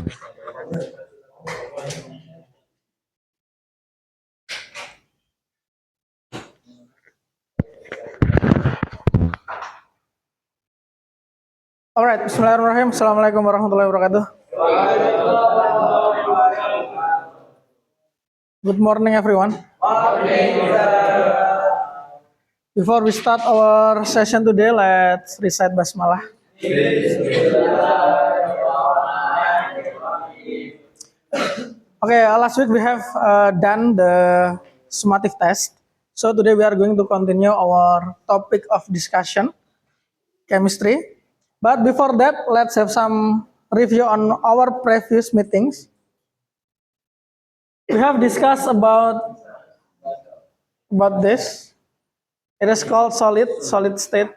Alright, bismillahirrahmanirrahim. Assalamualaikum warahmatullahi wabarakatuh. Good morning, everyone. Before we start our session today, let's recite basmalah. Okay, last week we have done the summative test. So today we are going to continue our topic of discussion, chemistry. But before that, let's have some review on our previous meetings. We have discussed about this. It is called solid state,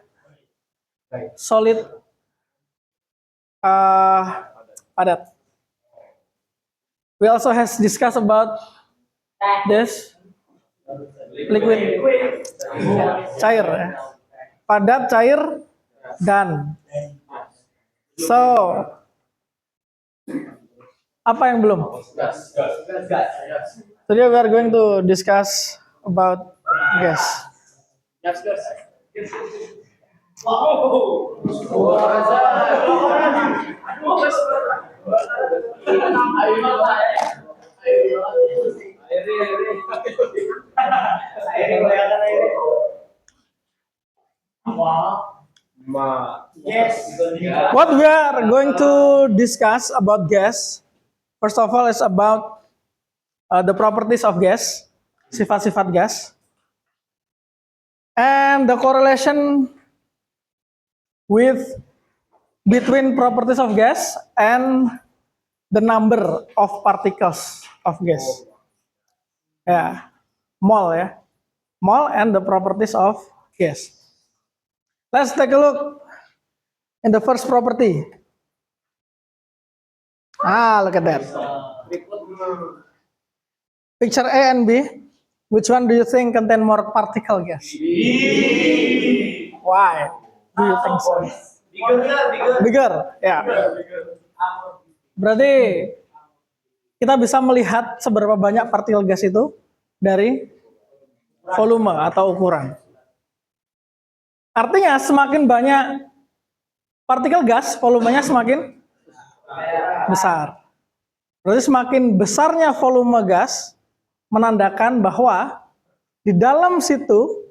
solid padat. We also has discussed about this liquid, cair, padat, cair, dan. So, apa yang belum? Today we are going to discuss about gas. What we are going to discuss about gas, first of all, is about the properties of gas, sifat-sifat gas, and the correlation between properties of gas and the number of particles of gas. Mole and the properties of gas. Let's take a look in the first property. Look at that. Picture A and B. Which one do you think contain more particle gas? B. Why do you think so? Bigger. Ya. Berarti kita bisa melihat seberapa banyak partikel gas itu dari volume atau ukuran. Artinya semakin banyak partikel gas, volumenya semakin besar. Berarti semakin besarnya volume gas menandakan bahwa di dalam situ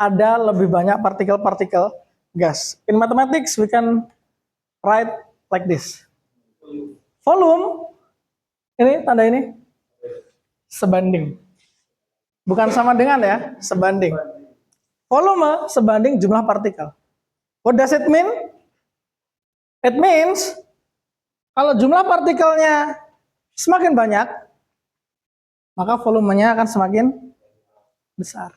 ada lebih banyak partikel-partikel gas. In mathematics we can write like this. Volume, ini tanda ini, sebanding. Bukan sama dengan ya, sebanding. Volume sebanding jumlah partikel. What does it mean? It means kalau jumlah partikelnya semakin banyak, maka volumenya akan semakin besar.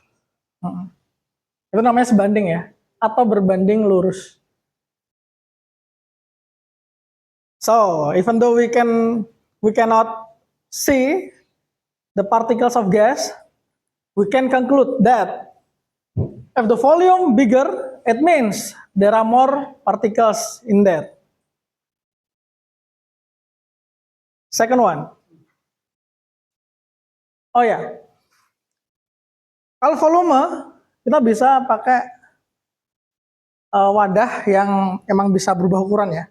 Itu namanya sebanding ya, atau berbanding lurus. So, even though we cannot see the particles of gas, we can conclude that if the volume bigger, it means there are more particles in there. Second one. Oh ya. Kalau volume, kita bisa pakai wadah yang emang bisa berubah ukuran ya.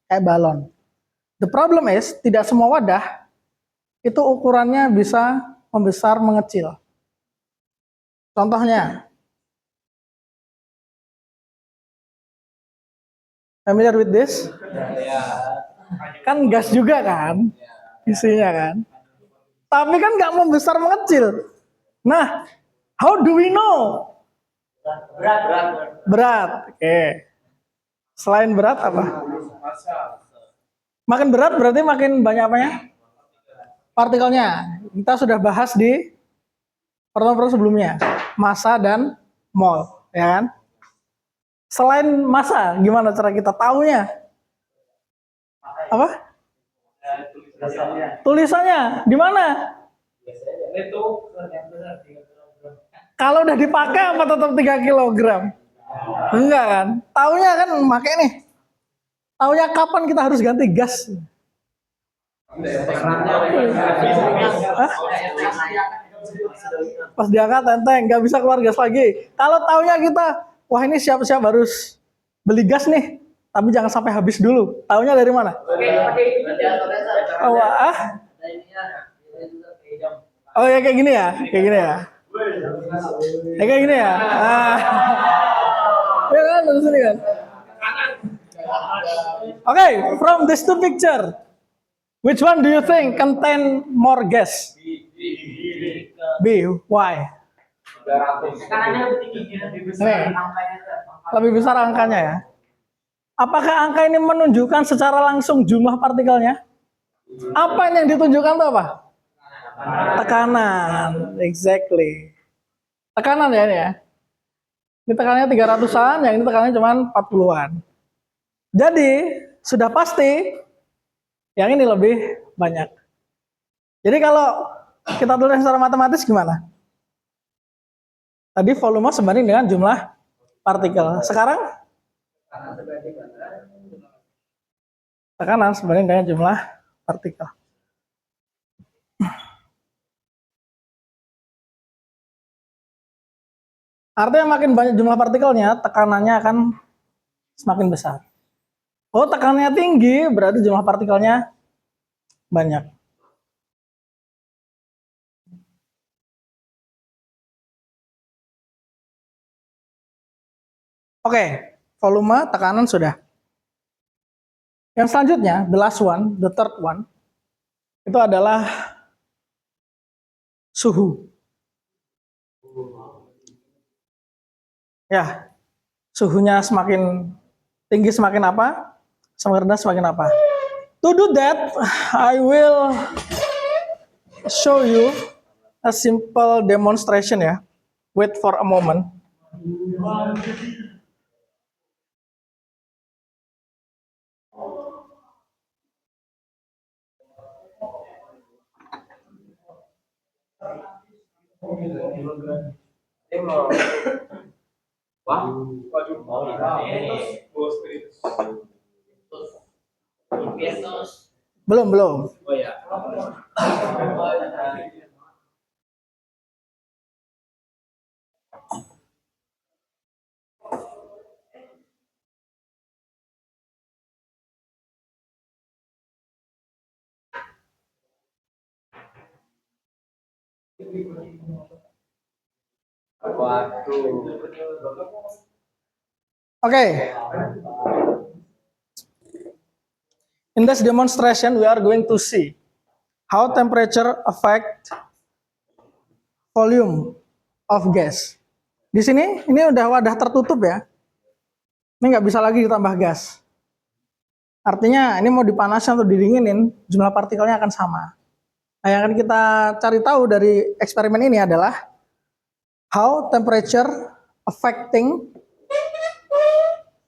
Kayak balon. The problem is, tidak semua wadah itu ukurannya bisa membesar mengecil. Contohnya, familiar with this? Kan gas juga kan, isinya kan. Tapi kan nggak membesar mengecil. Nah, how do we know? Berat. Oke. Selain berat apa? Makin berat berarti makin banyak apanya? Partikelnya. Kita sudah bahas di pertemuan sebelumnya. Massa dan mol, ya kan? Selain massa, gimana cara kita tahunya? Apa? Tulisannya di mana? Kalau udah dipakai apa tetap 3 kg? Enggak kan? Taunya kan pakai nih. Taunya kapan kita harus ganti gas? Hah? Pas diangkat enteng, nggak bisa keluar gas lagi. Kalau taunya kita, wah ini siap-siap harus beli gas nih, tapi jangan sampai habis dulu. Taunya dari mana? Oh, oh ya kayak gini ya, kayak gini ya. Ya kayak gini ya. Ya kan, terus ini kan. Okay, from these two picture, which one do you think contain more gas? B. Why? Nih, lebih besar angkanya ya. Apakah angka ini menunjukkan secara langsung jumlah partikelnya? Apa yang ditunjukkan itu apa? Tekanan, exactly. Tekanan ya ini ya. Ini tekanannya 300-an, yang ini tekanannya cuma 40-an. Jadi, sudah pasti yang ini lebih banyak. Jadi kalau kita tulis secara matematis gimana? Tadi volume sebanding dengan jumlah partikel. Sekarang tekanan sebanding dengan jumlah partikel. Artinya makin banyak jumlah partikelnya, tekanannya akan semakin besar. Oh, tekanannya tinggi, berarti jumlah partikelnya banyak. Oke, volume, tekanan sudah. Yang selanjutnya, the last one, the third one, itu adalah suhu. Ya, suhunya semakin tinggi semakin apa? Semakin rendah semakin apa? To do that, I will show you a simple demonstration ya. Wait for a moment. Belum. Oh ya. Okay. In this demonstration, we are going to see how temperature affect volume of gas. Di sini, ini udah wadah tertutup ya. Ini nggak bisa lagi ditambah gas. Artinya ini mau dipanasin atau didinginin, jumlah partikelnya akan sama. Nah, yang akan kita cari tahu dari eksperimen ini adalah how temperature affecting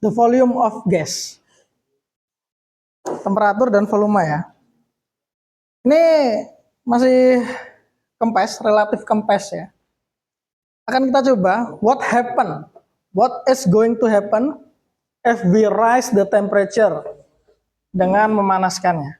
the volume of gas. Temperatur dan volume ya. Ini masih kempes, relatif kempes ya. Akan kita coba what is going to happen if we rise the temperature dengan memanaskannya.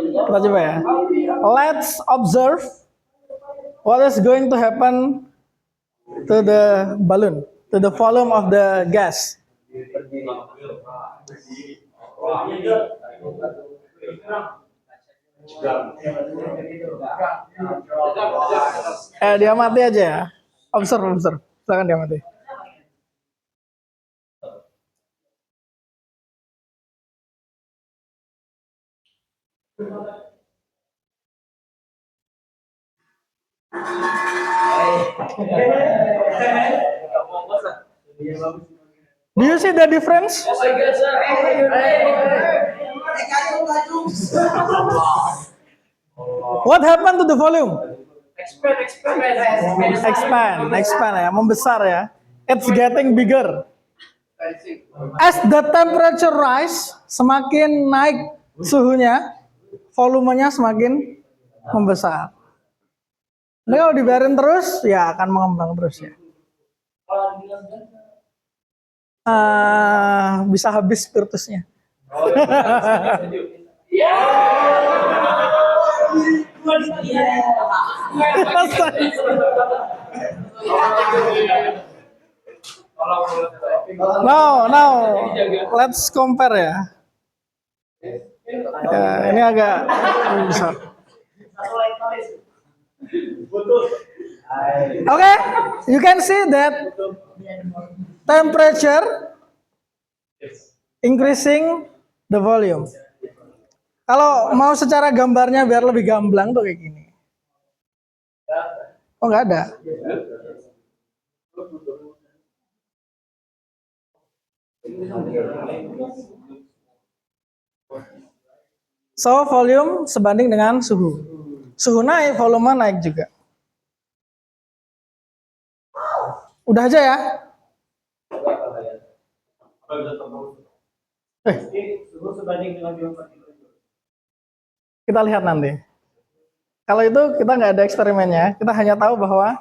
Kita coba ya. Let's observe what is going to happen to the balloon, to the volume of the gas. Diamati aja ya. Observe. Silakan diamati. Do you see the difference? What happened to the volume? Expand ya, membesar ya. It's getting bigger. As the temperature rise, semakin naik suhunya, volumenya semakin membesar. Ini kalau dibiarin terus, ya akan mengembang terus ya. Bisa habis spiritusnya. Now, let's compare ya. Ini agak besar. Okay, you can see that temperature increasing the volume. Kalau mau secara gambarnya biar lebih gamblang tuh kayak gini. Oh, nggak ada. So, volume sebanding dengan suhu. Suhu naik, volume naik juga. Udah aja ya. Kita lihat nanti. Kalau itu kita nggak ada eksperimennya, kita hanya tahu bahwa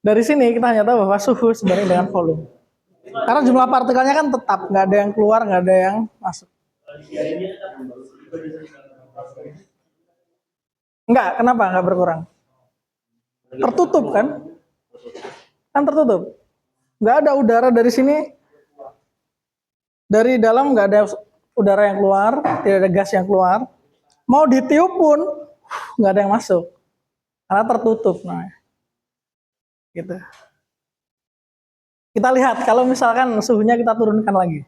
dari sini kita hanya tahu bahwa suhu sebanding dengan volume. Karena jumlah partikelnya kan tetap, nggak ada yang keluar, nggak ada yang masuk. Enggak, kenapa nggak berkurang? Tertutup kan? Kan tertutup. Nggak ada udara dari sini. Dari dalam nggak ada udara yang keluar, tidak ada gas yang keluar. Mau ditiup pun nggak ada yang masuk. Karena tertutup. Nah, gitu. Kita lihat kalau misalkan suhunya kita turunkan lagi.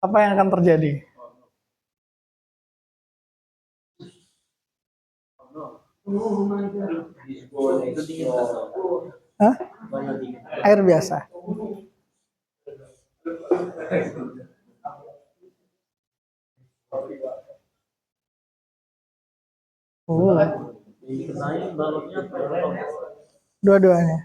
Apa yang akan terjadi? Hah? Air biasa. Dua-duanya.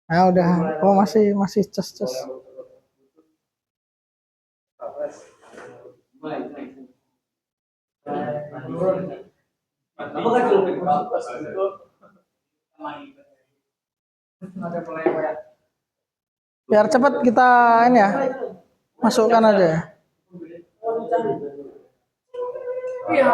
Nah, udah. Oh, masih ces. Biar cepat kita ini ya. Masukkan aja. Iya.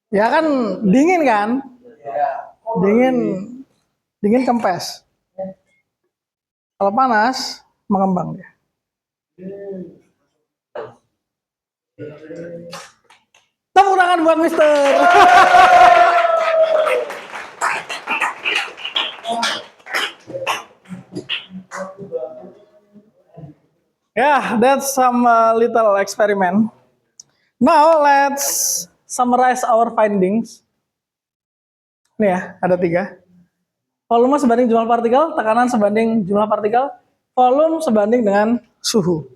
Ya kan dingin kan? Dingin kempes. Kalau panas mengembang dia. Tepuk tangan buat Mister. Yeah, that's some little experiment. Now let's summarize our findings. Ini ya, ada 3. Volume sebanding jumlah partikel, tekanan sebanding jumlah partikel, volume sebanding dengan suhu.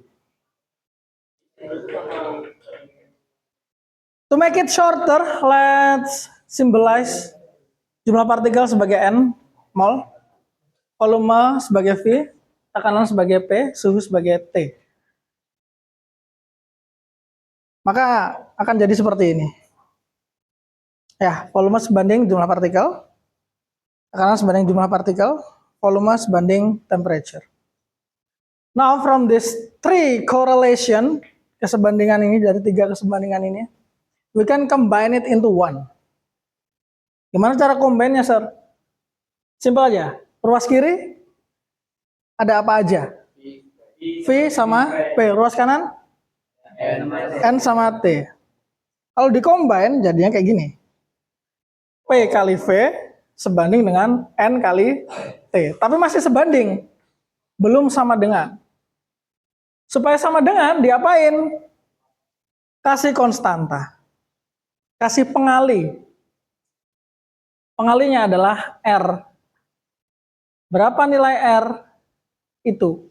To make it shorter, let's symbolize jumlah partikel sebagai N, mol, volume sebagai V, tekanan sebagai P, suhu sebagai T. Maka akan jadi seperti ini. Ya, volume sebanding jumlah partikel, tekanan sebanding jumlah partikel, volume sebanding temperature. Now from this 3 correlation, kesebandingan ini, dari 3 kesebandingan ini, we can combine it into 1. Gimana cara combine-nya, Sir? Simpel aja. Ruas kiri ada apa aja? V sama P. Ruas kanan? N sama T. Kalau di-combine jadinya kayak gini. P kali V sebanding dengan N kali T. Tapi masih sebanding. Belum sama dengan. Supaya sama dengan, diapain? Kasih konstanta. Kasih pengali. Pengalinya adalah R. Berapa nilai R itu?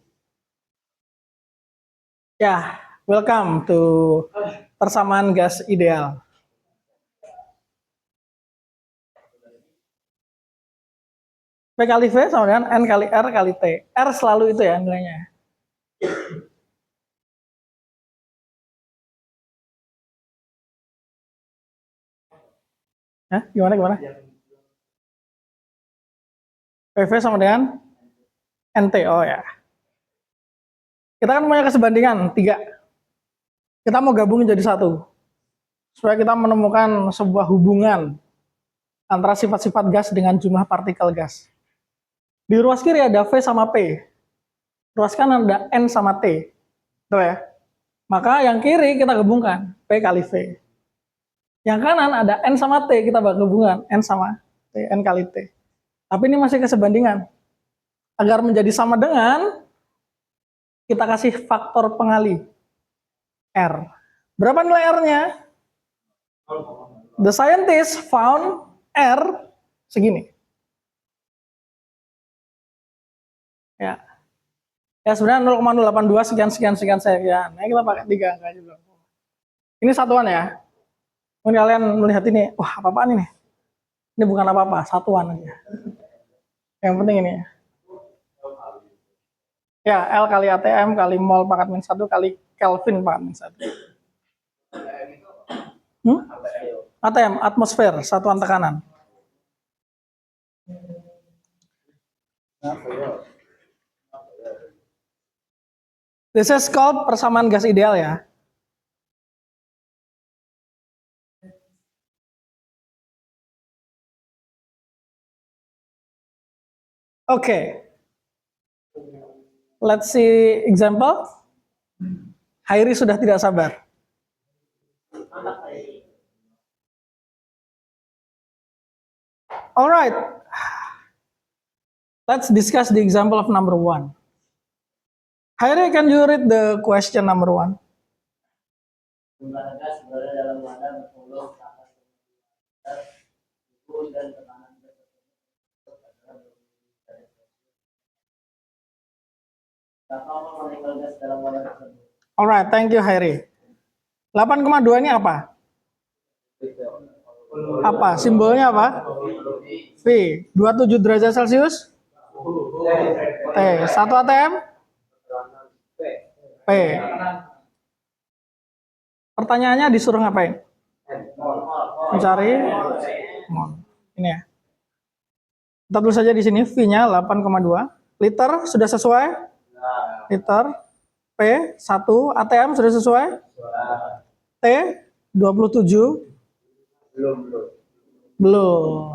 Ya, welcome to persamaan gas ideal. P kali V sama dengan N kali R kali T. R selalu itu ya nilainya. Hah? Gimana? PV sama dengan NT. Oh ya. Kita kan punya kesebandingan 3. Kita mau gabungin jadi 1. Supaya kita menemukan sebuah hubungan antara sifat-sifat gas dengan jumlah partikel gas. Di ruas kiri ada V sama P. Ruas kanan ada N sama T. Tuh ya. Maka yang kiri kita gabungkan, P kali V. Yang kanan ada N sama T, kita gabungkan, N sama T, N kali T. Tapi ini masih kesebandingan. Agar menjadi sama dengan, kita kasih faktor pengali, R. Berapa nilai R-nya? The scientist found R segini. Ya. Ya sebenarnya 0,082 sekian sekian. Nah, kita pakai 3 angka juga. Ini satuan ya. Mungkin kalian melihat ini, wah apa-apaan ini? Ini bukan apa-apa, satuan aja. Yang penting ini ya. Ya, L kali ATM kali mol pangkat min 1 kali Kelvin pangkat min 1. ATM, atmosfer, satuan tekanan. This is called persamaan gas ideal ya. Oke. Let's see example. Hairi sudah tidak sabar. Alright. Let's discuss the example of number 1. Hairi, can you read the question number 1? Jumlah gas berada dalam wadah bervolume dan tekanan Alright, thank you Hairi. 8,2 ini apa? Apa? Simbolnya apa? V. 27 derajat Celcius? T. 1 ATM? P. Pertanyaannya disuruh ngapain? Mencari mol. Ini ya. Kita tulis saja di sini V-nya 8,2. Liter sudah sesuai? Liter. P 1. ATM sudah sesuai? T 27? Belum.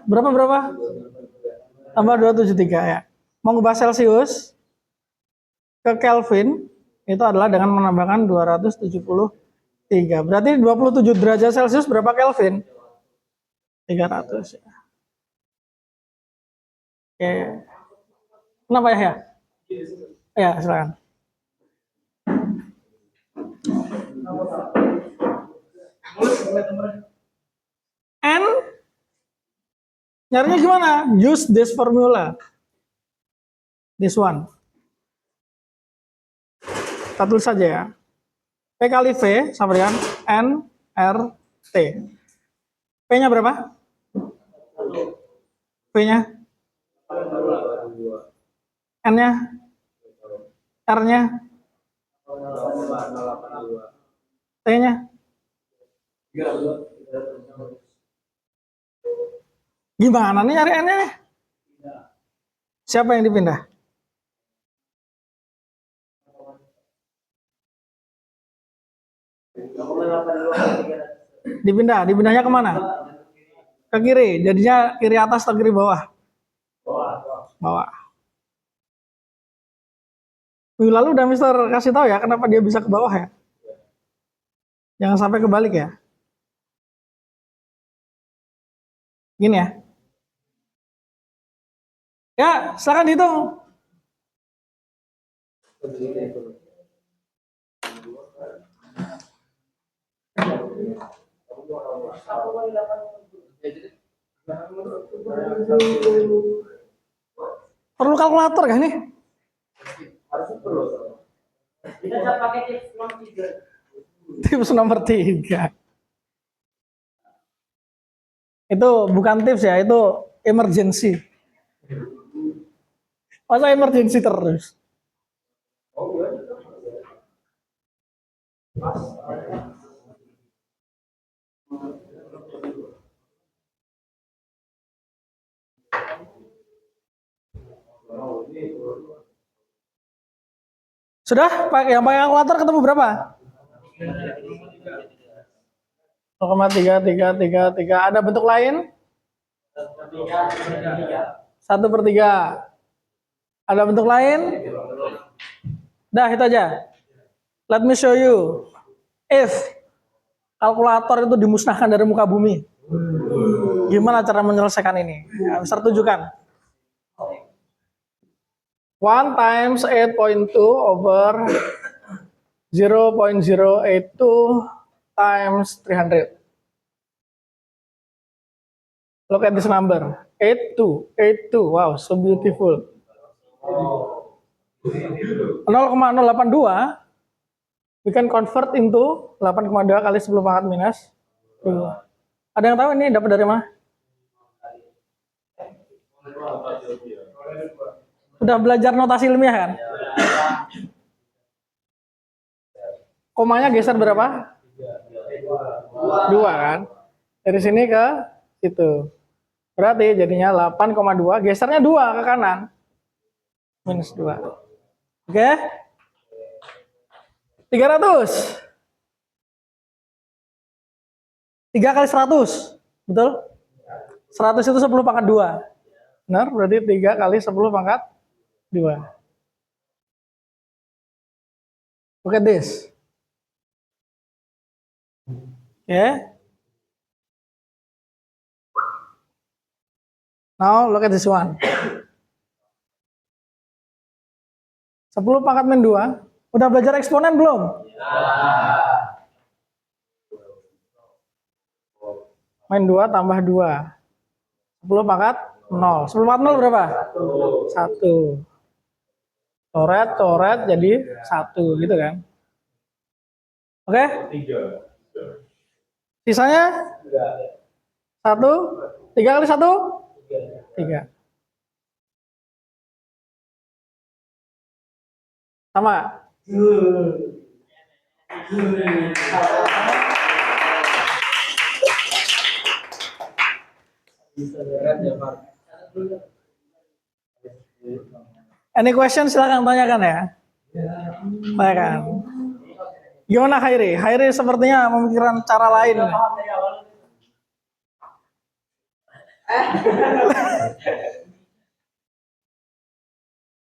Berapa? Tambah 273 ya. Mau ngubah Celcius ke Kelvin itu adalah dengan menambahkan 273. Berarti 27 derajat Celcius berapa Kelvin? 300 ya. Oke. Kenapa ya? Ya, silakan. N nyarinya gimana? Use this formula. This one. Kita tulis saja ya. P kali V sama dengan N R T. P-nya berapa? P-nya? N-nya? R-nya? T-nya? Gimana nih nyari N-nya nih? Siapa yang dipindah? Dipindahnya kemana? Ke kiri, jadinya kiri atas atau kiri bawah? Bawah. Minggu lalu udah Mister kasih tahu ya kenapa dia bisa ke bawah ya? Jangan sampai kebalik ya. Gini ya. Ya, silakan hitung. Perlu kalkulator kan nih? Kita pakai tips nomor 3. Tips nomor 3. Itu bukan tips ya, itu emergency. Masa emergency terus? Sudah? Yang pakai kalkulator ketemu berapa? 0,3333. Ada bentuk lain? 1/3. Ada bentuk lain? Dah, itu aja. Let me show you. If kalkulator itu dimusnahkan dari muka bumi, gimana cara menyelesaikan ini? Ya, bisa tunjukkan. 1 times 8.2 over 0.082 times 300. Look at this number. 82. Wow, so beautiful. 0,082 we can convert into 8,2 kali 10 pangkat minus 2. Ada yang tahu ini dapat dari mana? Sudah belajar notasi ilmiah kan? Komanya geser berapa? 2 kan? Dari sini ke situ. Berarti jadinya 8,2, gesernya 2 ke kanan. Minus 2. Oke? 300. 3 kali 100. Betul? 100 itu 10 pangkat 2. Benar? Berarti 3 kali 10 pangkat 2. Look at this. Okay. Now look at this one. 10 pangkat min 2. Udah belajar eksponen belum? Min 2 tambah 2. 10 pangkat 0. 10 pangkat 0 berapa? 1. Coret jadi 1 gitu kan. Oke? Sisanya? 1. 3 kali 1? 3. Sama? Any question silahkan tanyakan ya. Tanyakan. Gimana Khairi? Khairi sepertinya memikirkan cara lain.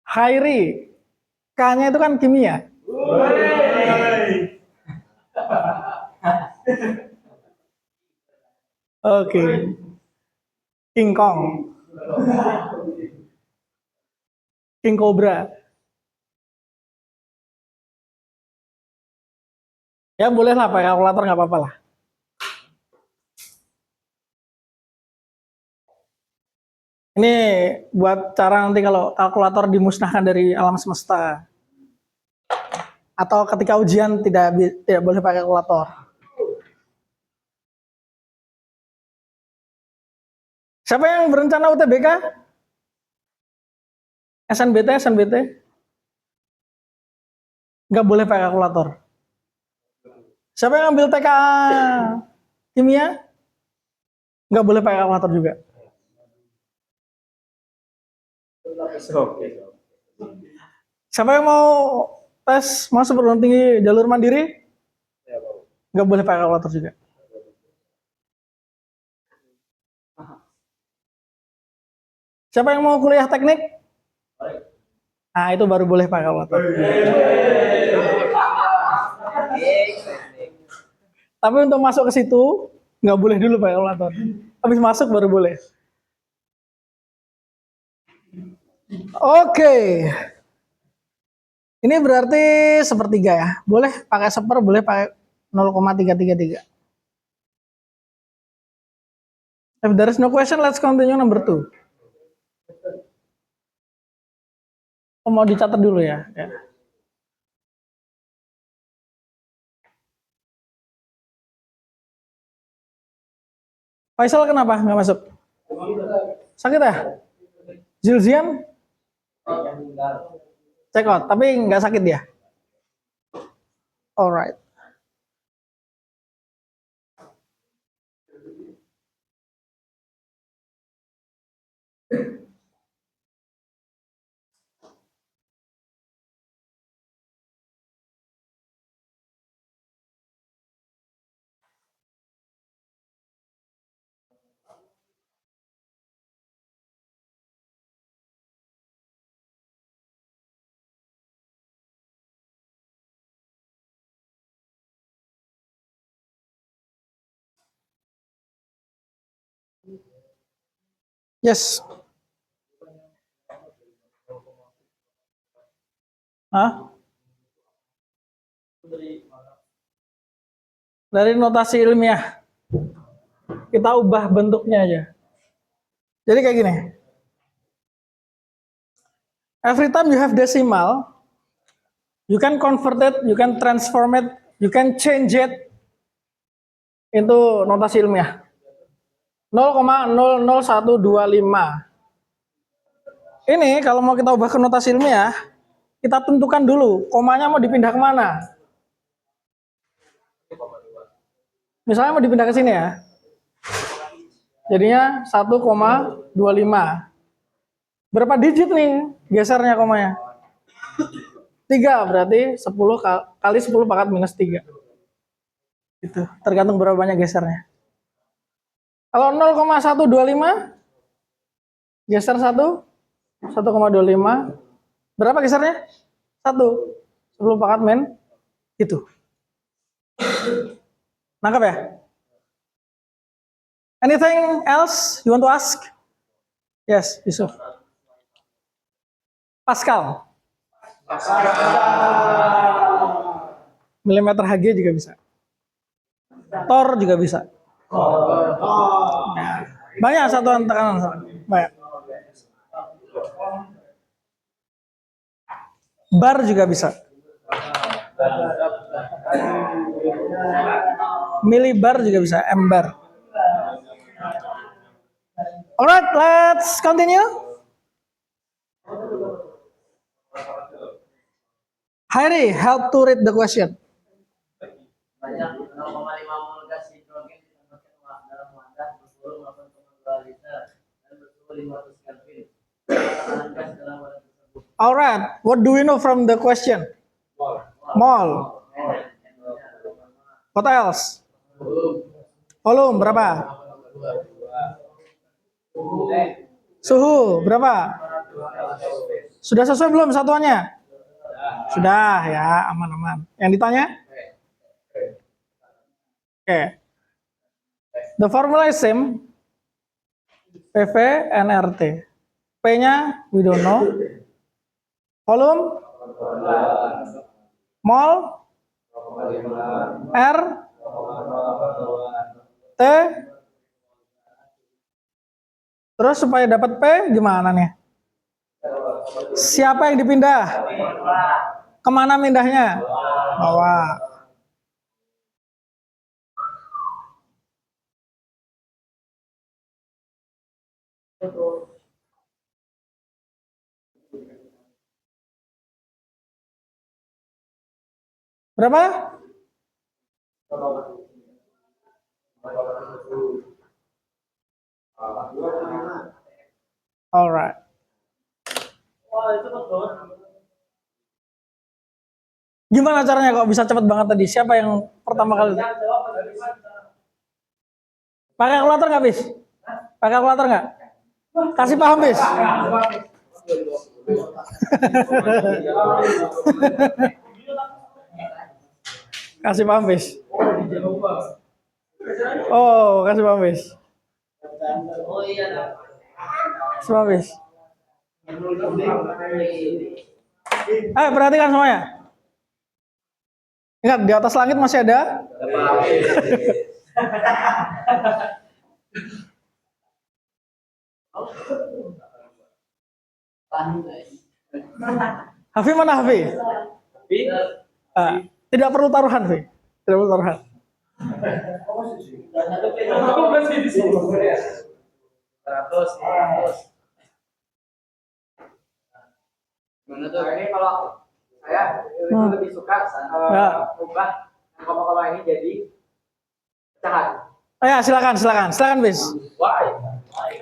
Khairi, K-nya itu kan kimia. Oke. King Kong. King Cobra. Ya boleh lah pakai kalkulator, nggak apa-apa lah. Ini buat cara nanti kalau kalkulator dimusnahkan dari alam semesta. Atau ketika ujian tidak boleh pakai kalkulator. Siapa yang berencana UTBK? SNBT? Nggak boleh pakai kalkulator. Siapa yang ambil TK kimia? Nggak boleh pakai kalkulator juga. Siapa yang mau tes masuk perguruan tinggi jalur mandiri? Nggak boleh pakai kalkulator juga. Siapa yang mau kuliah teknik? Nah, itu baru boleh pakai kalkulator. Tapi untuk masuk ke situ, nggak boleh dulu pakai kalkulator. Habis masuk baru boleh. Oke. Ini berarti sepertiga ya. Boleh pakai seper, boleh pakai 0,333. If there is no question, let's continue number 2. Oh, mau dicatat dulu ya. Faisal kenapa nggak masuk? Sakit ya? Zilzian? Check out, tapi nggak sakit dia. Alright. Yes. Hah? Dari notasi ilmiah. Kita ubah bentuknya aja. Jadi kayak gini. Every time you have decimal, you can convert it, you can transform it, you can change it into notasi ilmiah. 0,00125. Ini kalau mau kita ubah ke notasi ilmiah, kita tentukan dulu komanya mau dipindah kemana. Misalnya mau dipindah ke sini ya. Jadinya 1,25. Berapa digit nih gesernya komanya? 3, berarti 10 kali 10 pangkat minus 3. Itu tergantung berapa banyak gesernya. Kalau 0,125 geser 1,25. Berapa gesernya? 1. 10 pangkat min itu. Nangkap ya? Anything else you want to ask? Yes, Yusuf. Pascal. Milimeter Hg juga bisa. Tor juga bisa. Nah, banyak satuan tekanan. Banyak. Bar juga bisa. Milibar juga bisa. M-bar. Alright, let's continue. Hairi, help to read the question. Banyak 0,5 mol gas hidrogen ditambahkan dalam wadah bervolume 8,2 liter dan bersuhu 500 Kelvin. Tekanan gas dalam wadah tersebut. Alright, what do we know from the question? Mol. What else? Volume berapa? Suhu berapa? Sudah sesuai belum satuannya? Sudah ya, aman-aman. Yang ditanya? Oke. The formula is same. PV nRT. P-nya we don't know. Volume? Mol? R? T? Terus supaya dapat P gimana nih? Siapa yang dipindah? Kemana mindahnya? Bawah. Berapa? Alright. Gimana caranya kok bisa cepet banget tadi? Siapa yang pertama kali? Pakai kalkulator nggak, Bis? Pakai kalkulator nggak? Kasih paham, Bis? Kasih paham, Bis? Oh, kasih paham, Bis? Oh iya. Kasih paham, Bis? Perhatikan semuanya. Ingat, di atas langit masih ada. Hafi mana Hafi? Tapi Tidak perlu taruhan Hafi. Tidak perlu taruhan. aku masih di sini. 100. Nah, ini kalau saya lebih suka ubah koma-koma ini jadi pecahan. Ya, silakan bis. Why?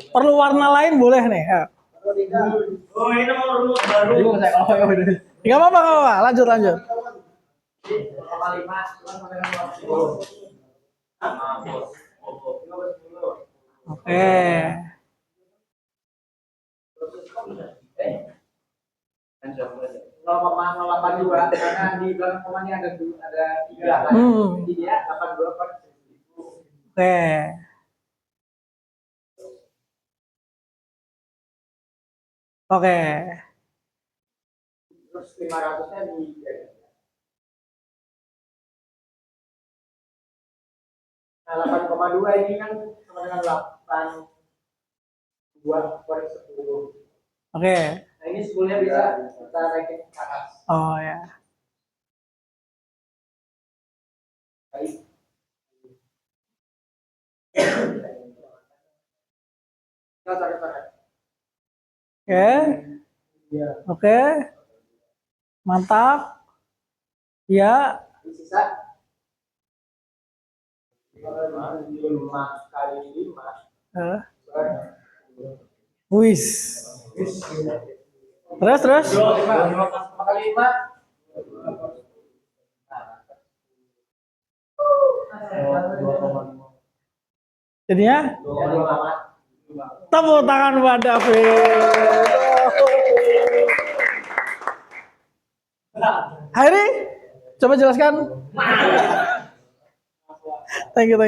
Perlu warna lain boleh nih. Ya. Oh, ini mau rumus baru. Gak apa-apa. Lanjut. 0,5 sampai 10. Oke. .082 karena di belakang komanya ada 3 kan. Jadi dia 82 per 1000. Oke. Oke. Terus 500-nya di Nah, 8,2 ini kan sama dengan 82 per 10. Oke. Nah, ini 10-nya bisa kita naikin ke atas. Oh ya. Baik. Oke. Mantap. Ya. Sisa 5 kali 5 Wis. Terus? 5 kali 5 Jadinya? Tepuk tangan buat David. Hairi, coba jelaskan. Thank you.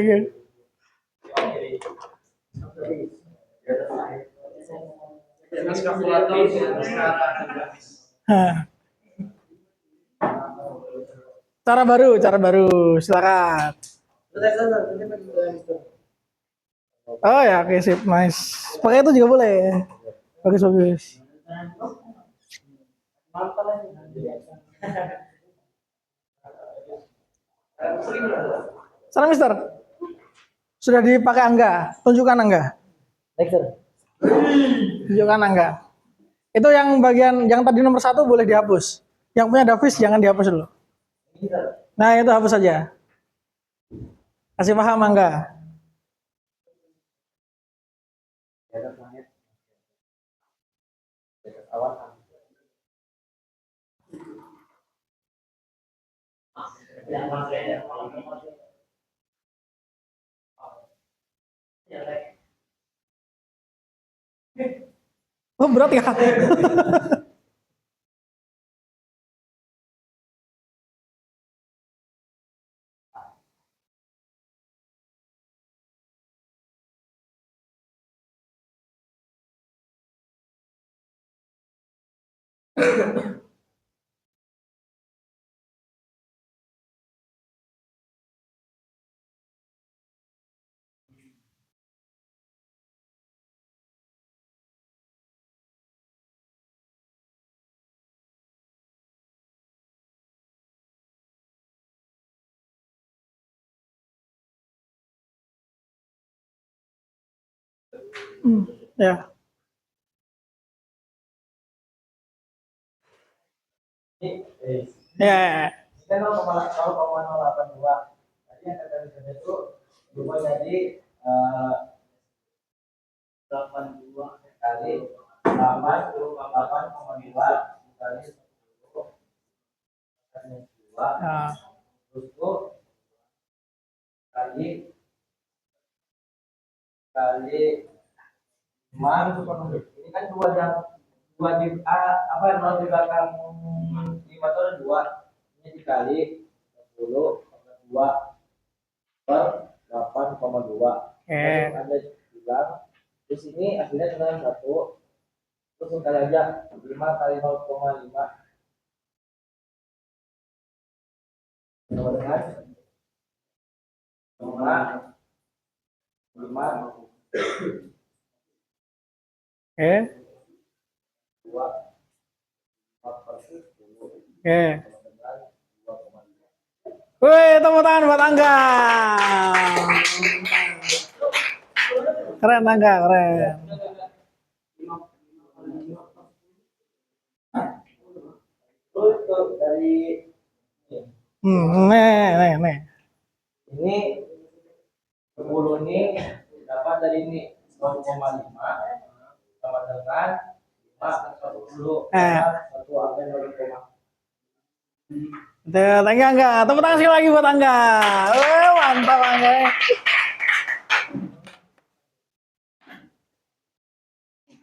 Cara baru, silakan. Oh ya, oke sip, nice. Pakai itu juga boleh. Bagus. Sana Mister. Sudah dipakai Angga. Tunjukkan Angga. Tunjukkan Angga. Itu yang bagian yang tadi nomor 1 boleh dihapus. Yang punya Davis jangan dihapus dulu. Nah itu hapus saja. Kasih paham Angga. Oh berat ya. Ya. Ya. Kan 0,082. Tadi yang kata itu berubah jadi 82 kali 8,2 kali 10 kali 2 terus itu kali 5 ini kan 2 yang 2 di apa yang 0 di belakang 5 itu ada 2 ini dikali 10 2 per 8,2. Anda bilang di sini hasilnya cuma 1. Terus kali aja 5 kali 0,5 sama dengan 5 Oke. 2 4/10 Oke. 2,5. Wih, tepuk tangan buat Angga. Keren Angga, keren. Terus dari Nih. ini 10 ini dapat dari ini 0,5 sama dengan 5/10 Eh. 1 sampai 0,5. Tuh, thank you Angga. Tepuk tangan sekali lagi buat Angga. Mantap Angga.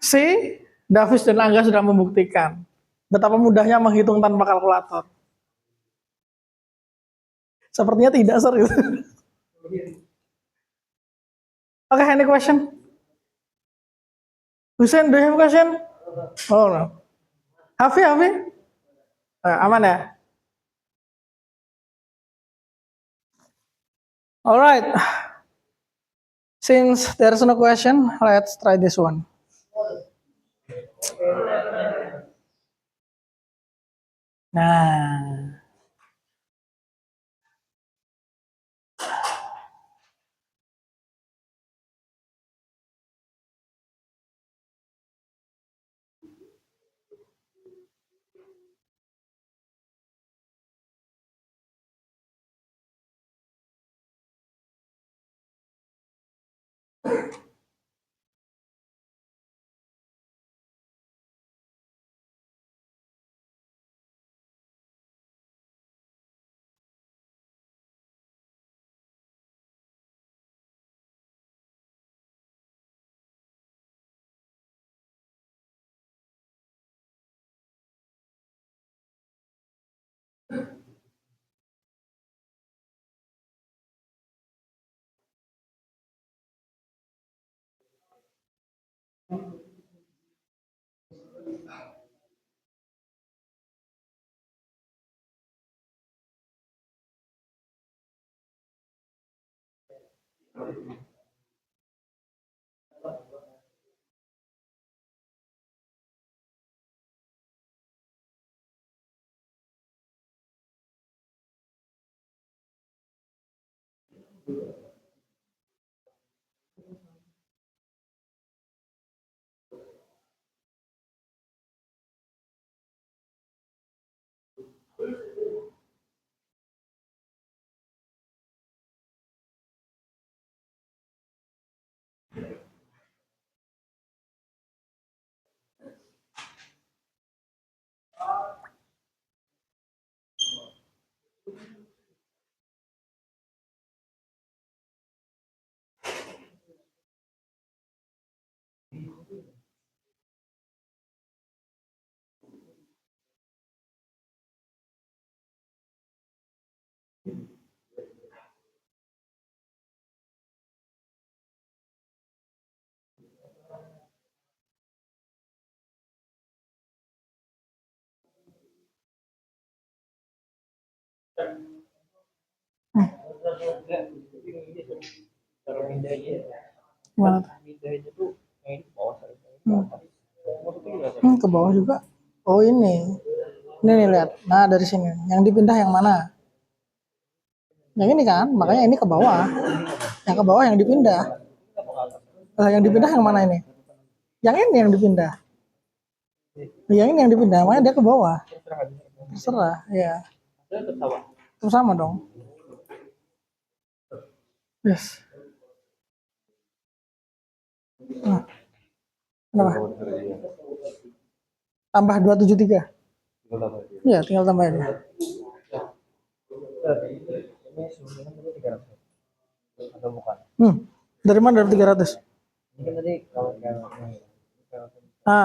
Si Davis dan Angga sudah membuktikan betapa mudahnya menghitung tanpa kalkulator. Sepertinya tidak serius. Okay, any question? Hussein, do you have question? Oh no. Hafi? Aman ya? Alright. Since there's no question, let's try this one. Nah. Gimana tuh? Ke bawah juga. Oh ini. Ini nih lihat. Nah dari sini. Yang dipindah yang mana? Yang ini kan. Makanya ini ke bawah. Yang ke bawah yang dipindah. Yang dipindah yang mana ini? Yang ini yang dipindah. Yang ini yang dipindah. Makanya dia ke bawah. Terserah. Ya. Itu sama dong. Yes. Nah. Kenapa? Tambah 273. Iya, tinggal tambah aja. Dari mana dari 300?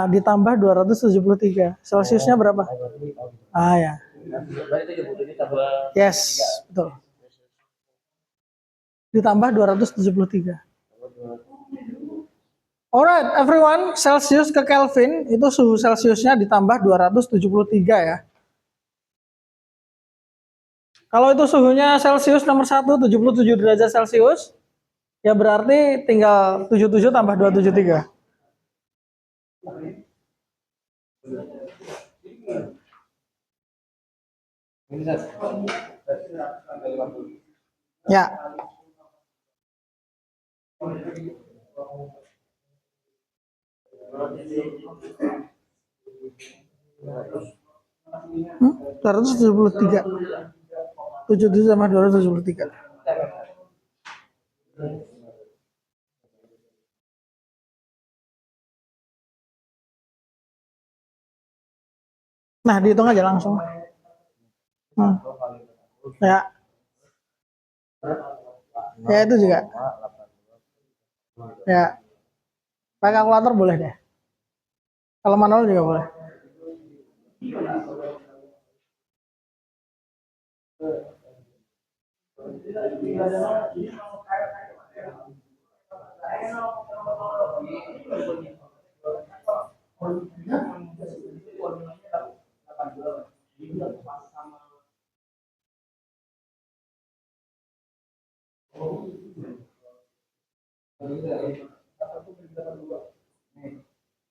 Ditambah 273. Celsiusnya berapa? Ya. Yes, betul. Ditambah 273. Alright, everyone, Celsius ke Kelvin itu suhu Celsiusnya ditambah 273 ya. Kalau itu suhunya Celsius nomor 1 77 derajat Celcius, ya berarti tinggal 77 tambah 273. Ini Sar. Ya. Hmm? 273. 77 sama 273. Nah, dihitung aja langsung. Ya. Ya itu juga. Ya. Pakai kalkulator boleh deh. Kalau manual juga boleh.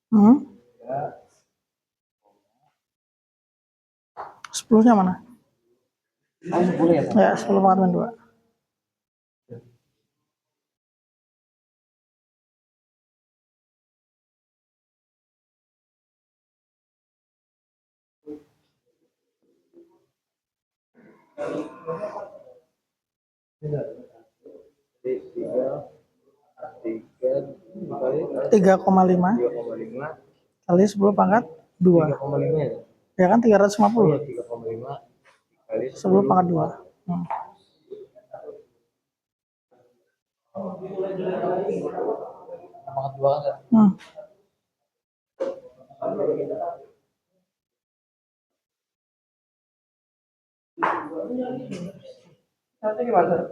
Hmm? 10-nya mana? Oh, 10 ya, Sar? Ya, 10 pangkat 2. Tiga 3,5 3,5 kali 10 pangkat 2. 3,5 ya. Ya kan 350. 3,5 kali 10 pangkat 2. Hmm. pangkat 2 kan. Sar? Hmm. Nanti gimana? Sar?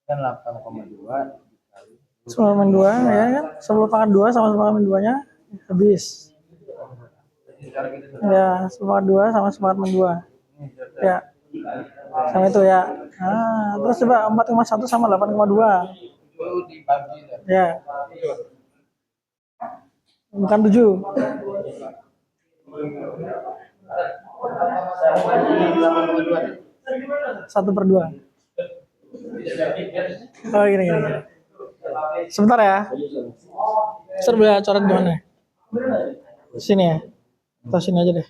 Kan 8,2 dikali 10 2 ya kan? 10 pangkat 2 sama 10 pangkat 2-nya habis. Ya, 10 pangkat 2 sama 10 pangkat 2. Ya. Sama itu ya. Nah, terus coba 4,1 sama 8,2. itu dibagi. Sar. Ya. Bukan 7. 1/2. Oh gini gini. Sebentar ya. Saya boleh coret di mana? Sini ya. Atau sini aja deh.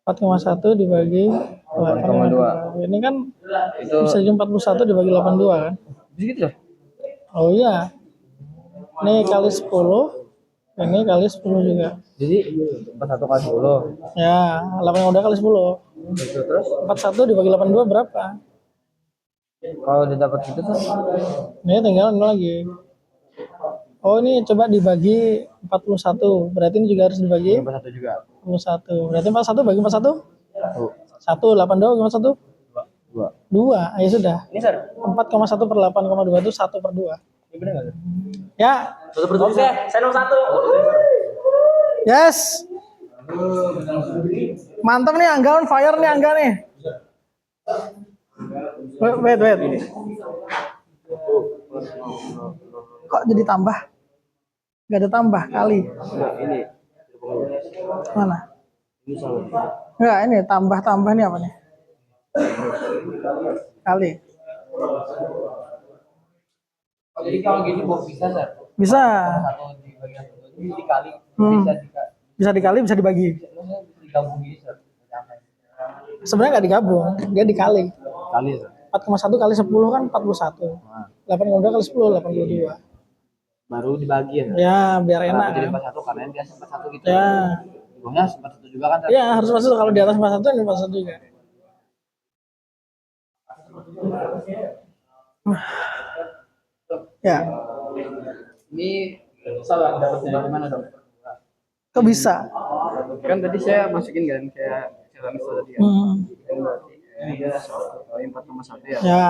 4,1 dibagi 8,2. Ini kan Itu bisa jadi 41 dibagi 82 kan? begitu ya? Oh iya. Ini kali 10. Ini kali 10 juga. Jadi 41 kali 10. Ya, 8,2 kali 10. Itu terus 41 dibagi 82 berapa? kalau udah dapat itu tuh Ini tinggal ini lagi. Oh ini coba dibagi 41. Berarti ini juga harus dibagi 41 juga. 41. Berarti 41 bagi 41? 1. 82 bagi 41? 2. 2. Ya sudah. Ini Sar. 4,1 per 8,2 itu 1/2. Ini benar enggak? Ya. 1/7. Oke, saya nomor 1. Yes. Mantap nih Angga, on fire nih Angga nih. Wait. Kok jadi tambah? Gak ada tambah kali. Nah, ini. Mana? Ini salah. Enggak, ini tambah nih apa nih? Kali. Oh, jadi kalau gini mau bisa Sar? Bisa. 1 dibagi 1 ini dikali. Hmm. Bisa dikali. Bisa dikali, bisa dibagi. Digabung gini Sar. Sebenarnya nggak digabung, dia dikali. Kali Sar. 4,1 kali 10 kan 41. Nah, 8,2 kali 10 82. baru dibagi ya. Ya, biar Kenapa enak. jadi Kan? 41 karena ini biasa 41 gitu. Ya. Di bawahnya 41 juga kan Sar? Ya, harus masuk kalau di atas 41 ini 41 juga. Ya, Ini salah dapatnya dari mana dong? kok bisa? Kan tadi saya masukin kan kayak cara misal tadi kan. Hmm. Kan berarti dia 4,1 ya. Ya,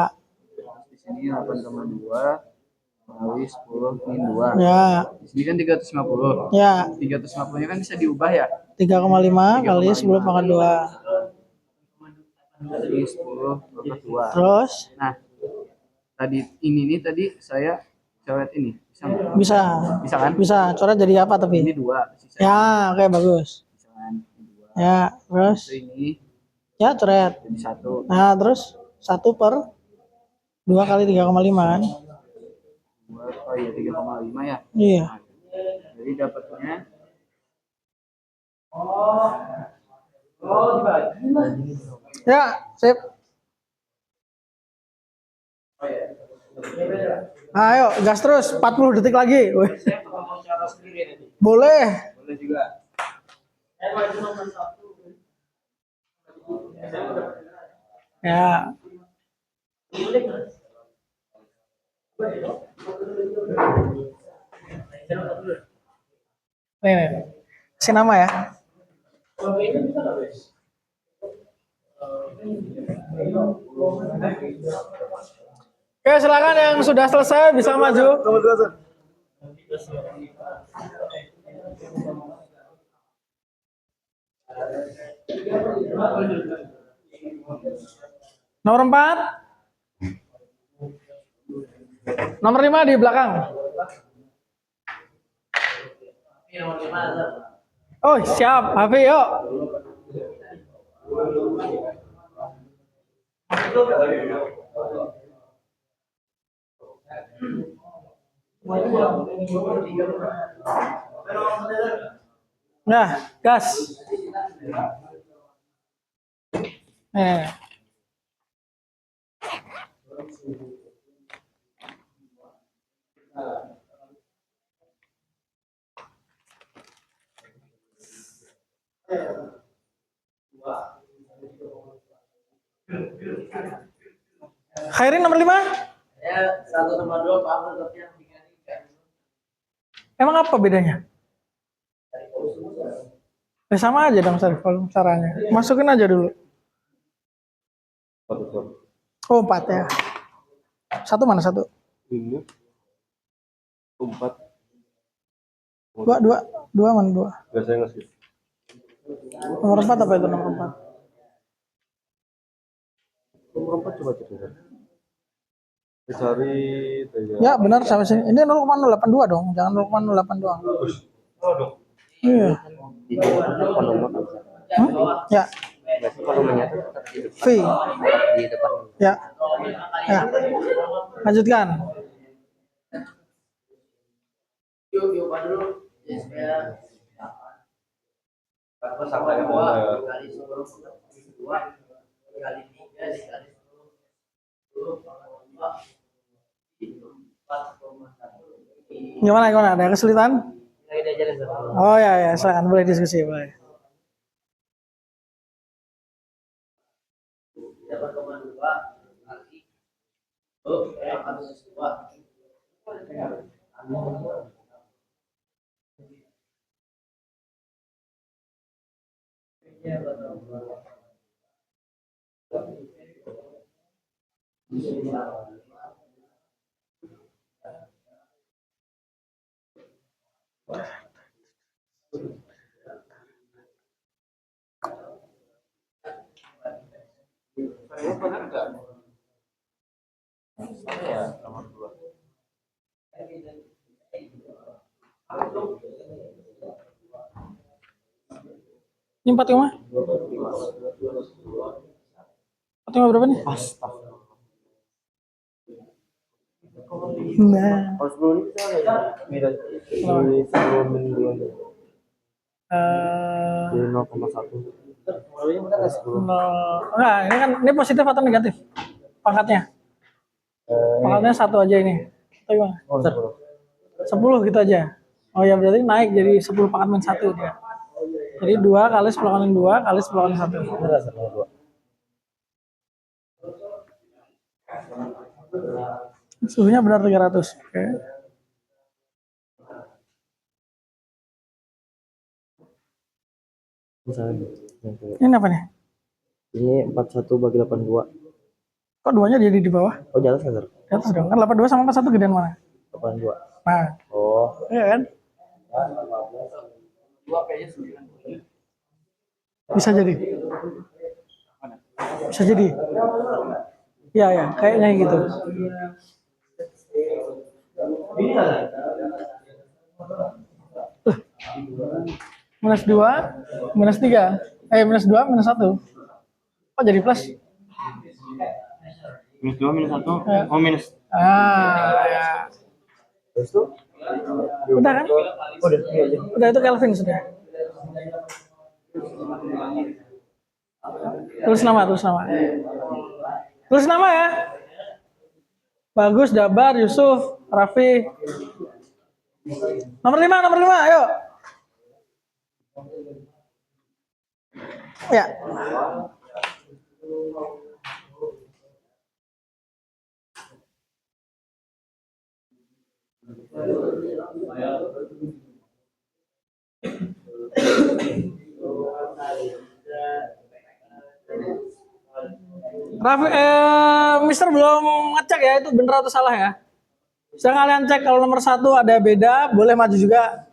Di sini 8,2 kali 10 min 2. ya, Di sini kan 350. ya. 350-nya kan bisa diubah ya. 3,5 kali 10 pangkat 2. Kali 10 pangkat 2. Terus Nah, tadi ini nih tadi saya coret ini bisa nggak? Bisa. Bisa kan? Bisa. Coret jadi apa Ini tapi? dua sisa Ya, oke bagus. bisa kan? Ini dua. Ya, terus Terus ini ya coret. jadi satu Nah, terus 1/2 kali 3,5 kan? dua oh iya 3,5 ya. Iya. Nah, jadi dapatnya dibagi. Ya, sip. Ayo, gas terus. 40 detik lagi. Wih. Saya mau cara sendiri nanti. Boleh. boleh juga. Saya maju nomor 1. Ya. Nih. Kasih nama ya. Oke, silakan yang sudah selesai bisa maju. Nomor 4. Nomor 5 di belakang. Oh, siap. Hafi, yuk. Nah, gas. Khairin nomor 5. Ya, 1/2 Pak tetapnya 3. Emang apa bedanya? Ya sama aja dong caranya. Masukin aja dulu. Oh, 4 ya. Satu mana satu? Ini 4. Dua mana dua? Gak saya ngasih. Nomor 4 apa itu nomor 4? Nomor 4 coba cek. Dicari tanya. Ya benar sampai sini. Ini 0,082 dong, jangan 0,08 doang. Oh dong. Iya. Ya. V. Ya. Ya. Lanjutkan. Yuk, Pak dulu. Ya, saya Apa sama yang ada? kali 10 2 kali 3 dikali 10 Gimana? Ada kesulitan? lagi diajarin sama. Oh ya, silakan boleh diskusi, boleh. 8,2 kali 8,2. Saya benar nggak? Apa ya nomor 2? Ini 45? 45 berapa nih? Nah. Kalau 10 ini bisa nggak? Beda. Ini 10 mingguan. 0,1. Enggak, ini positif atau negatif? Pangkatnya? Pangkatnya 1 aja ini. Atau gimana? 10 gitu aja. Oh ya berarti naik jadi 10 pangkat min 1 dia. Jadi 2 kali 10 kali 2 kali 10 kali 1. Suhunya benar 300. Oke. Misalnya. Ini apa nih? Ini 41/82. Kok 2-nya jadi di bawah? Oh, di atas kan, Sir? Di atas dong. Kan 82 sama 41 gedean mana? 82. Nah, Oh. iya kan? Bisa jadi. Bisa jadi. Ya ya, kayaknya gitu. Minus 2, minus 3, minus 2, minus 1. Oh jadi plus? Minus 2, minus 1. Ya. Oh, minus. Ya. Terus tuh? Udah kan? Udah, iya aja. Udah itu Kelvin sudah. Tulis nama, tulis nama. Tulis nama ya. Bagus, Jabar, Yusuf, Raffi. Nomor 5, ayo. Ya. Raffi, Mister belum ngecek ya itu bener atau salah ya. Bisa kalian cek kalau nomor 1 ada beda, boleh maju juga.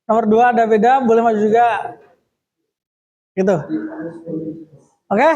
Nomor 2 ada beda, boleh maju juga. Gitu. Oke?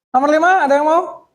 Nomor 5 ada yang mau?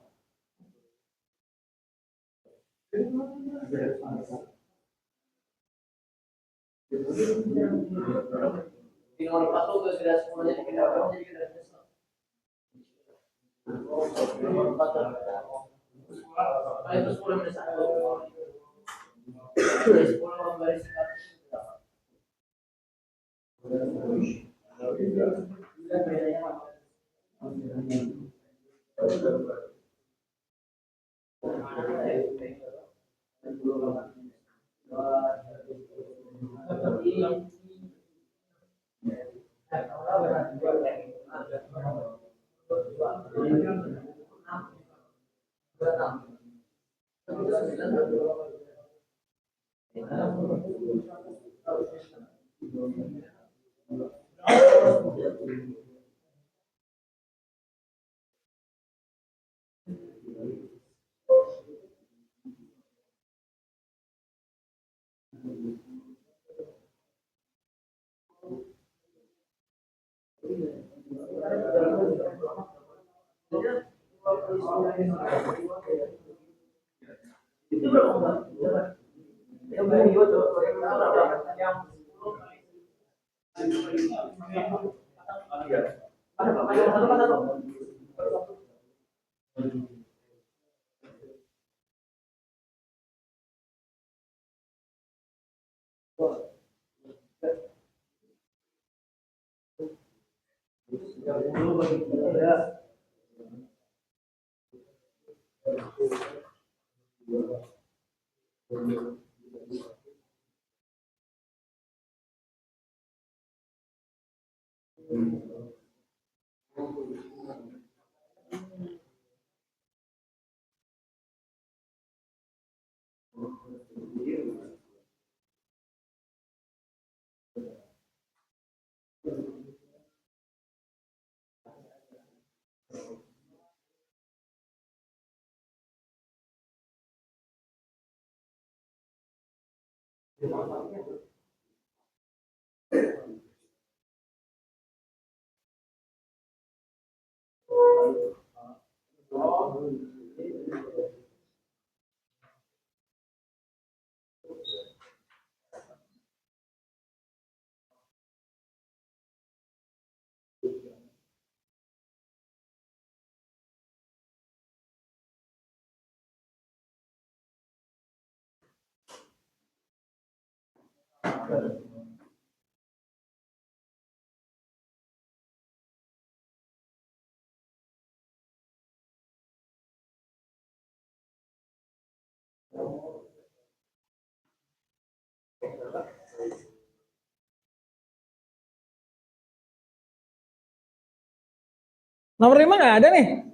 Nomor 5 nggak ada nih.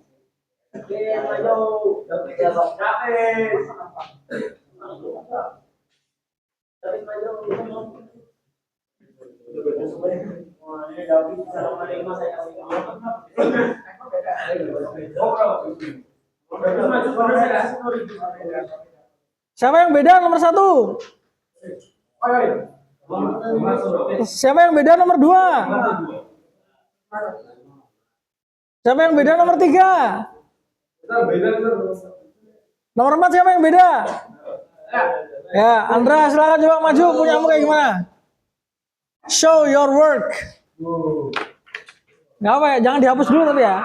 Siapa yang beda nomor 1? Siapa yang beda nomor 2? Siapa yang beda nomor 3? Nomor 4 siapa yang beda? Ya, Andra silakan coba maju, punyamu kayak gimana? Show your work. Nggak apa ya, jangan dihapus dulu tapi ya.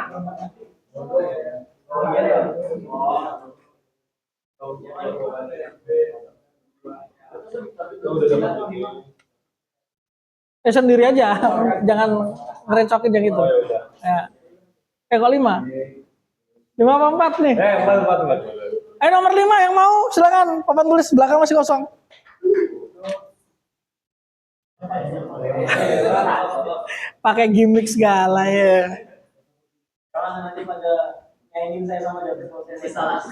Sendiri aja, jangan ngerecokin yang itu. Ya. Kok 5? 5 apa 4 nih? 4. Nomor 5 yang mau silakan, papan tulis belakang masih kosong. Pakai gimmick segala ya. Kalau nanti pada nyanyiin saya sama David prosesnya salah.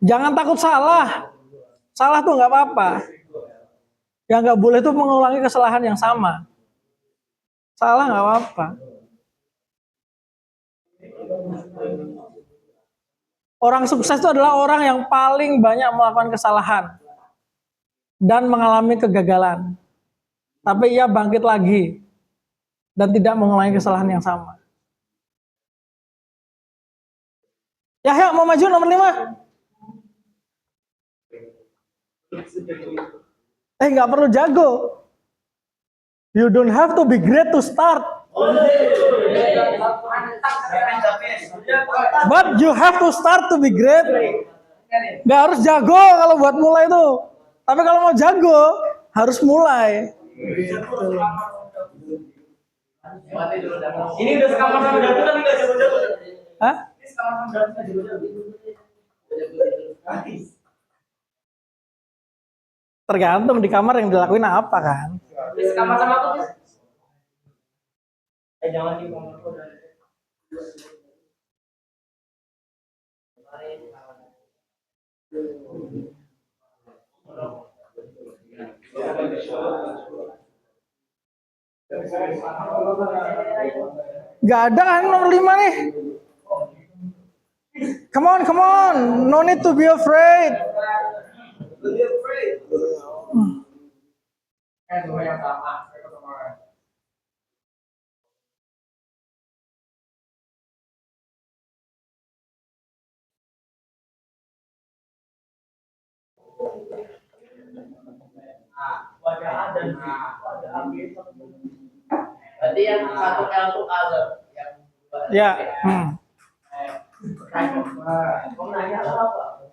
Jangan takut salah. Salah tuh nggak apa-apa. Yang nggak boleh tuh mengulangi kesalahan yang sama. Salah nggak apa-apa. Orang sukses itu adalah orang yang paling banyak melakukan kesalahan dan mengalami kegagalan. Tapi ia bangkit lagi dan tidak mengulangi kesalahan yang sama. Yahya mau maju nomor 5? Nggak perlu jago. You don't have to be great to start. But you have to start to be great. Nggak harus jago kalau buat mulai itu. Tapi kalau mau jago, harus mulai. Ini udah sekamar sama David tapi nggak jago-jago. Hah? Ini sekamar sama David nggak jago-jago. Tergantung di kamar yang dilakuin apa kan. Ini sekamar sama aku. Jangan di kamar aku. Gak ada kan nomor 5 nih. Come on. No need to be afraid. Yang sama. Wajah ada nih. Berarti yang satu L itu other. Ya. Kamu nanya apa?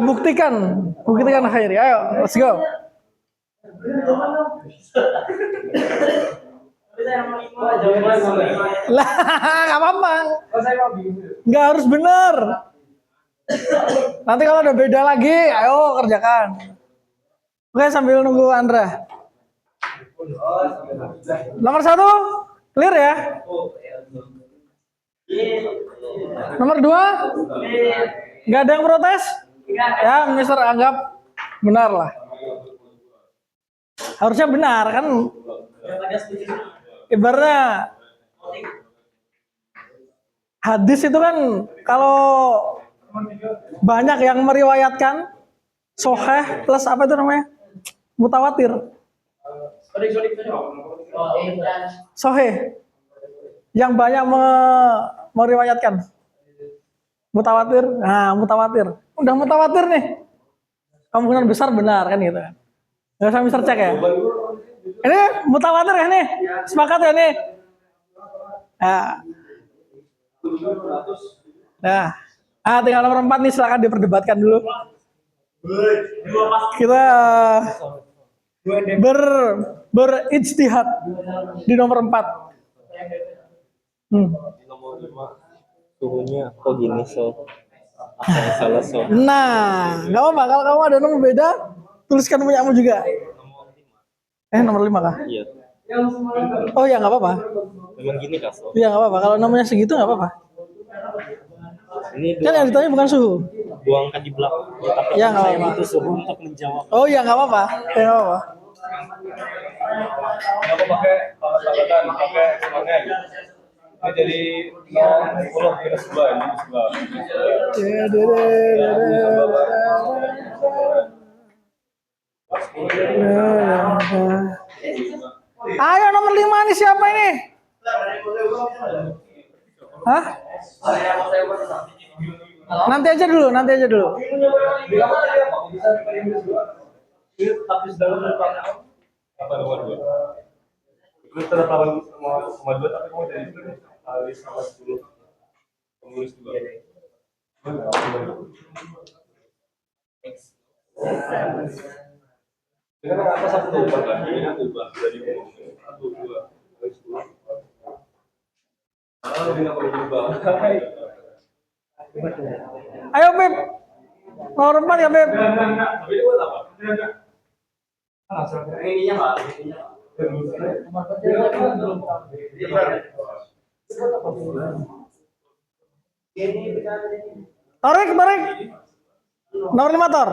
Buktikan Khairi. Ayo, let's go. Lah, nggak apa-apa. Nggak harus benar. Nanti kalau ada beda lagi, ayo kerjakan. Oke, sambil nunggu Andra. Nomor 1, clear ya. Nomor 2, nggak ada yang protes? Ya, Mister anggap benar lah. Harusnya benar kan? Ibaratnya hadis itu kan kalau banyak yang meriwayatkan sahih plus apa itu namanya? Mutawatir. Sahih. Yang banyak meriwayatkan. Mutawatir. Nah, mutawatir. Udah mutawatir nih. Kemungkinan besar benar kan gitu kan. Nggak usah Mister cek ya. Ini mutawatir ya nih? Sepakat ya nih? Nah, tinggal nomor 4 nih, silakan diperdebatkan dulu. Kita berijtihad di nomor 4. Di nomor 5 suhunya kok gini so. Apa yang salah so? Nah, nggak apa-apa kalau kamu ada nomor beda, tuliskan punyamu juga. Nomor 5 kah? Iya. Oh ya nggak apa-apa. Memang gini kah so? Iya nggak apa-apa. Kalau nomornya segitu nggak apa-apa. Ini Kan yang ditanya bukan suhu. buangkan di belakang. Ya, tapi Ya nggak saya apa-apa. butuh suhu untuk menjawab. Oh ya nggak apa-apa. Ya nggak apa-apa. Aku pakai sahabatan, pakai semangat. Ini jadi 0 minus 2 ini sebelah. Ayo nomor 5 nih siapa ini? Hah? Nanti aja dulu. Apa nomor 2? Itu terlalu sama 2 tapi kamu dari kali sama 10. Pengurus 2. Dengan apa satu ubah kan? Ini ubah dari 1 2 10. Oh, ini apa ubah? Ayo Beb. Nomor 4 ya Beb. Tapi ini buat apa? Ininya Pak. Tarik. Nomor 5 Tor.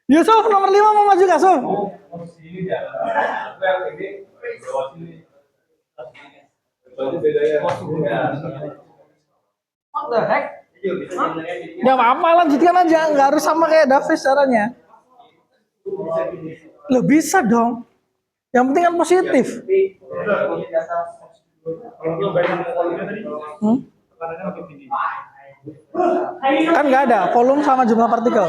Yusuf nomor 5 mau maju gak Suf? Sini ya. Ini bawah sini. Berarti bedanya. What the heck? Ya apa lanjutkan aja, nggak harus sama kayak Davis caranya. Loh bisa dong. Yang penting kan positif. Kan nggak ada volume sama jumlah partikel.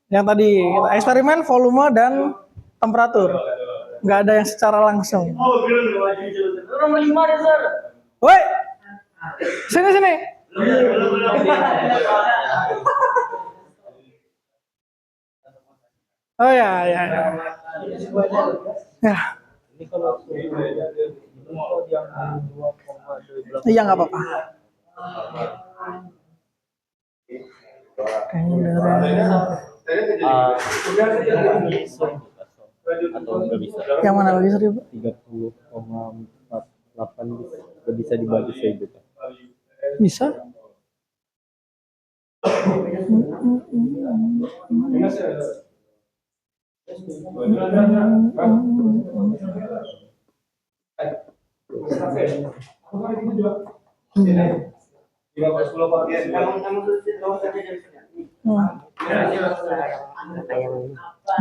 Yang tadi kita eksperimen volume dan temperatur. Nggak ada yang secara langsung. Nomor 5 deh, Sir. Woi, sini. Oh ya. Ya. Ini kalau suhu yang 2,12 Iya nggak apa-apa. ini so atau nggak bisa? Yang mana lagi 1000? 30,48 nggak bisa dibagi 1000 kan? Bisa?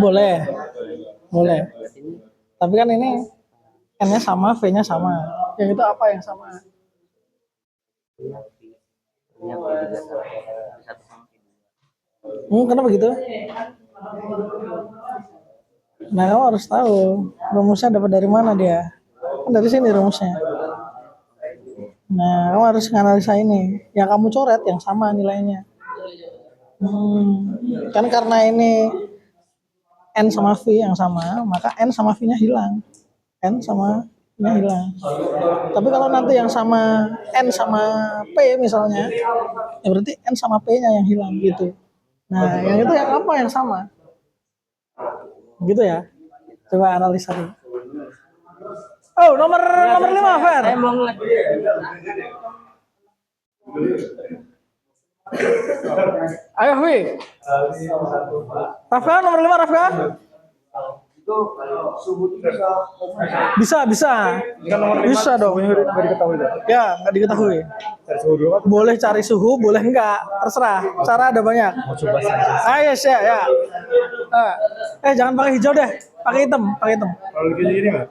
Boleh. Tapi kan ini N-nya sama, V-nya sama. Yang itu apa yang sama? Kenapa gitu? Nah, kamu harus tahu rumusnya dapat dari mana dia. Kan dari sini rumusnya. Nah, kamu harus menganalisa ini. Yang kamu coret yang sama nilainya. Kan karena ini N sama V yang sama, maka N sama V-nya hilang. N sama V-nya hilang. Tapi kalau nanti yang sama N sama P misalnya, ya berarti N sama P-nya yang hilang gitu. Nah, yang itu yang apa yang sama? Gitu ya. Coba analisa dulu. Oh, nomor 5, Fer. Saya mau ngeliat. Ayo, Wi. Rafga nomor 5, Rafga. Itu suhu Bisa. Bisa dong. Nggak diketahui dong. Ya, nggak diketahui. Cari suhu dulu kan? Boleh cari suhu, boleh enggak. Terserah. Cara ada banyak. Mau coba saja. Ayo, ya. Jangan pakai hijau deh. Pakai hitam. Kalau gini nggak?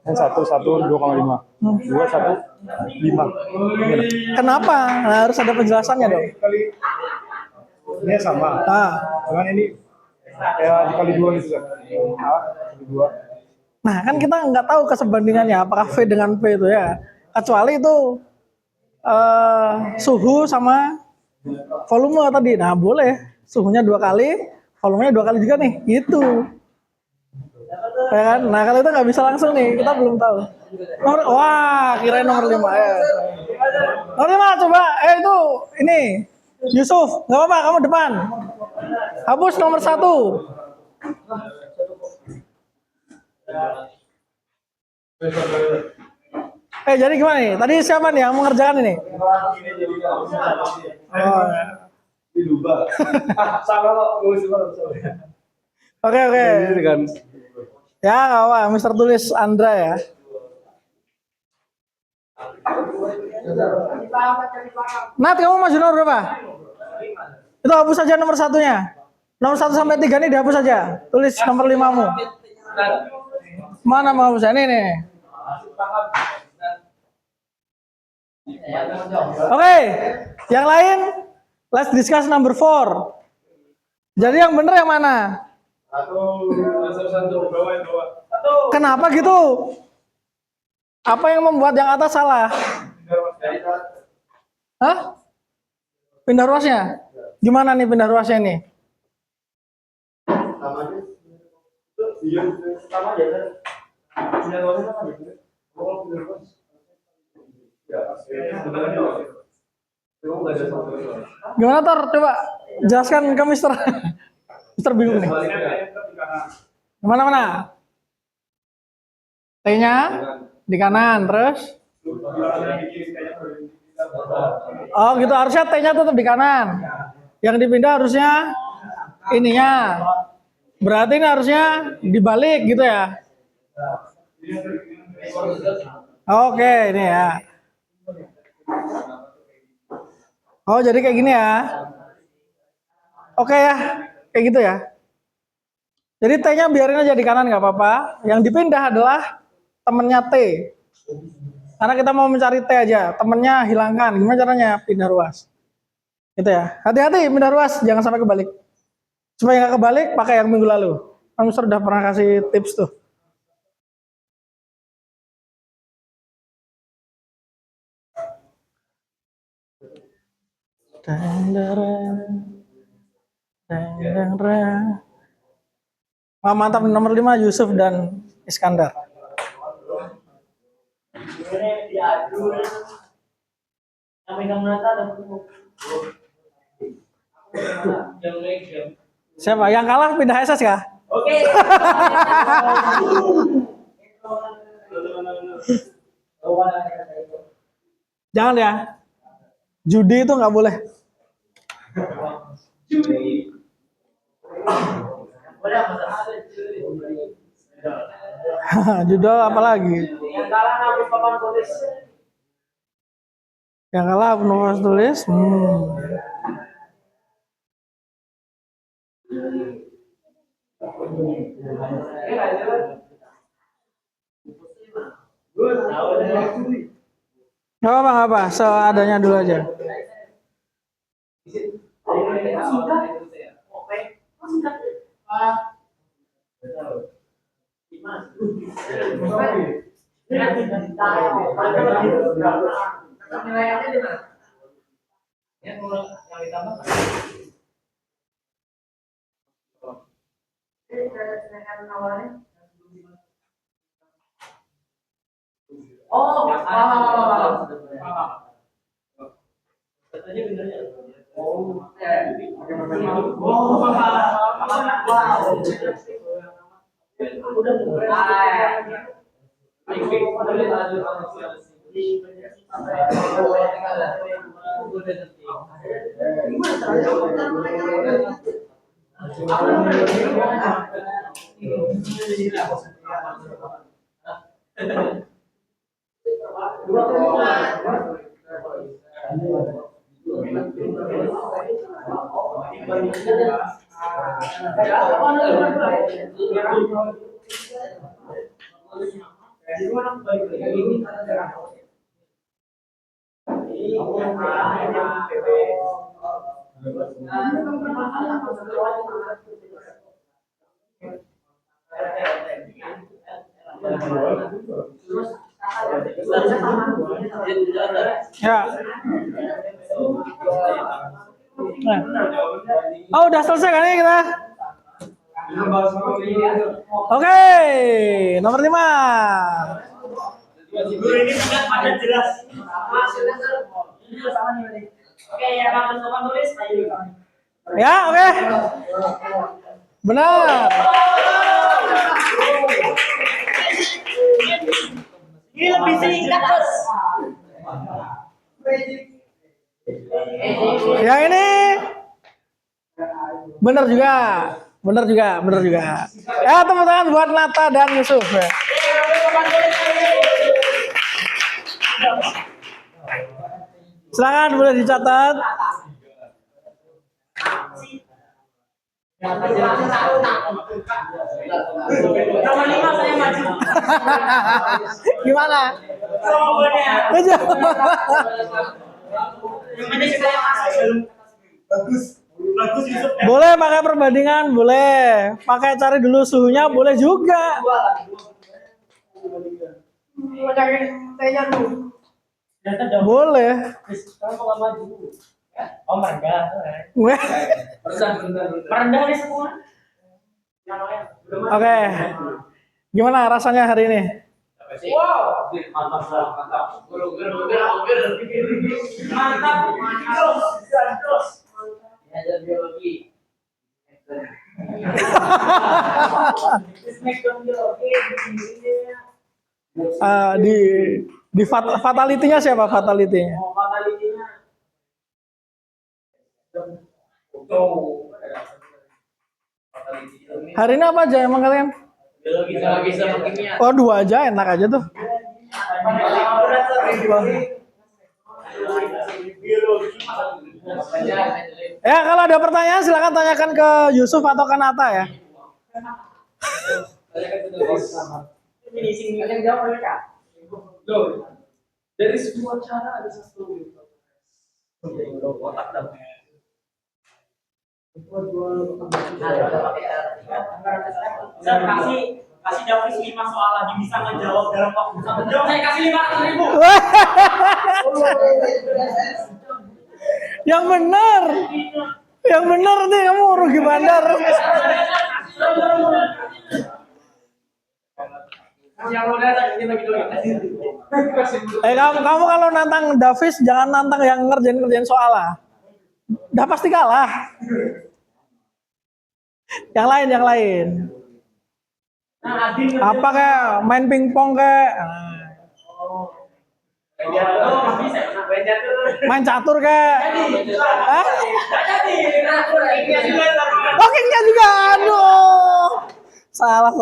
Yang 1 2,5. 2 1 5. Kenapa? Nah, harus ada penjelasannya dong. Kali ini sama. Nah, Cuman ini Ya dikali 2 gitu kan. Kali 2. Nah, kan kita nggak tahu kesebandingannya apakah V dengan P itu ya. Kecuali itu suhu sama volume tadi. Nah, boleh. Suhunya 2 kali, volumenya 2 kali juga nih. Gitu. Ya kan? Nah, kalau itu nggak bisa langsung nih, kita belum tahu. Wah, kirain nomor 5 ya. Nomor 5 coba. Itu ini Yusuf, nggak apa-apa, kamu depan. Hapus nomor 1. Jadi gimana nih? Tadi siapa nih yang mengerjakan ini? Oh, ya. Dilubah. Sama kok, Oke. kan. Ya, nggak apa, Mister tulis Andra ya. Nat, kamu maju nomor berapa? Itu hapus saja nomor 1-nya. Nomor 1 sampai 3 ini dihapus saja. Tulis nomor 5-mu. Mana mau hapusnya? Ini nih. Oke, yang lain, let's discuss number 4. Jadi yang benar yang mana? Kenapa gitu? Apa yang membuat yang atas salah? Hah? Pindah ruasnya? Gimana nih pindah ruasnya nih? Gimana Tor? Coba jelaskan ke Mister. Mister bingung nih. Mana? T-nya di kanan, terus? Oh gitu, harusnya T-nya tetap di kanan. Yang dipindah harusnya ininya. Berarti ini harusnya dibalik gitu ya. Oke, ini ya. Oh, jadi kayak gini ya. Oke ya, kayak gitu ya. Jadi T-nya biarin aja di kanan nggak apa-apa. Yang dipindah adalah temennya T. Karena kita mau mencari T aja, temennya hilangkan. Gimana caranya pindah ruas? Gitu ya. Hati-hati pindah ruas, jangan sampai kebalik. Supaya nggak kebalik, pakai yang minggu lalu. Kamu sudah pernah kasih tips tuh. Oh, mantap, nomor 5 Yusuf dan Iskandar. Siapa? Yang kalah pindah SS kah? Oke. Jangan ya. Judi itu nggak boleh. Judul apa lagi? Yang kalah hapus papan tulis. Yang kalah hapus papan tulis. Nggak apa, seadanya dulu aja. Ya. Nah. Oh, udah selesai kan ini kita? Oke, nomor 5. Guru ini sangat padat jelas. Oke, ya Bang, teman tulis. Ya, oke. Benar. Ini lebih singkat, Bos. Yang ini benar juga. Benar juga, benar juga. Ya, tepuk tangan buat Nata dan Yusuf. Ya. Silakan boleh dicatat. Nomor 5 saya maju. Gimana? Jawabannya. Aja. Yang penting saya masuk. Bagus Yusuf. Boleh pakai perbandingan, boleh. Pakai cari dulu suhunya, boleh juga. Boleh. Oh, merendah. Weh. Merendah nih semua. Oke. Gimana rasanya hari ini? Wow. Mantap. Terus. Belajar biologi. Di fatality-nya siapa fatality-nya? Oh, fatality-nya. Hari ini apa aja emang kalian? Biologi sama kimia. Oh, 2 aja, enak aja tuh. Ya, kalau ada pertanyaan silakan tanyakan ke Yusuf atau ke Nata ya. Finishing yang jawab mereka. Dari semua cara ada satu otak dan Saya kasih Davis 5 soal lagi bisa ngejawab dalam waktu 1 jam. Saya kasih 500.000. Yang benar. Yang benar nih kamu rugi bandar. Yang udah ini lagi dulu. Kamu kalau nantang Davis jangan nantang yang ngerjain soal lah. Udah pasti kalah. Yang lain. Nah, Adin Apa kayak main pingpong kayak main catur kayak. Hah? Bookingnya juga, aduh. Salah.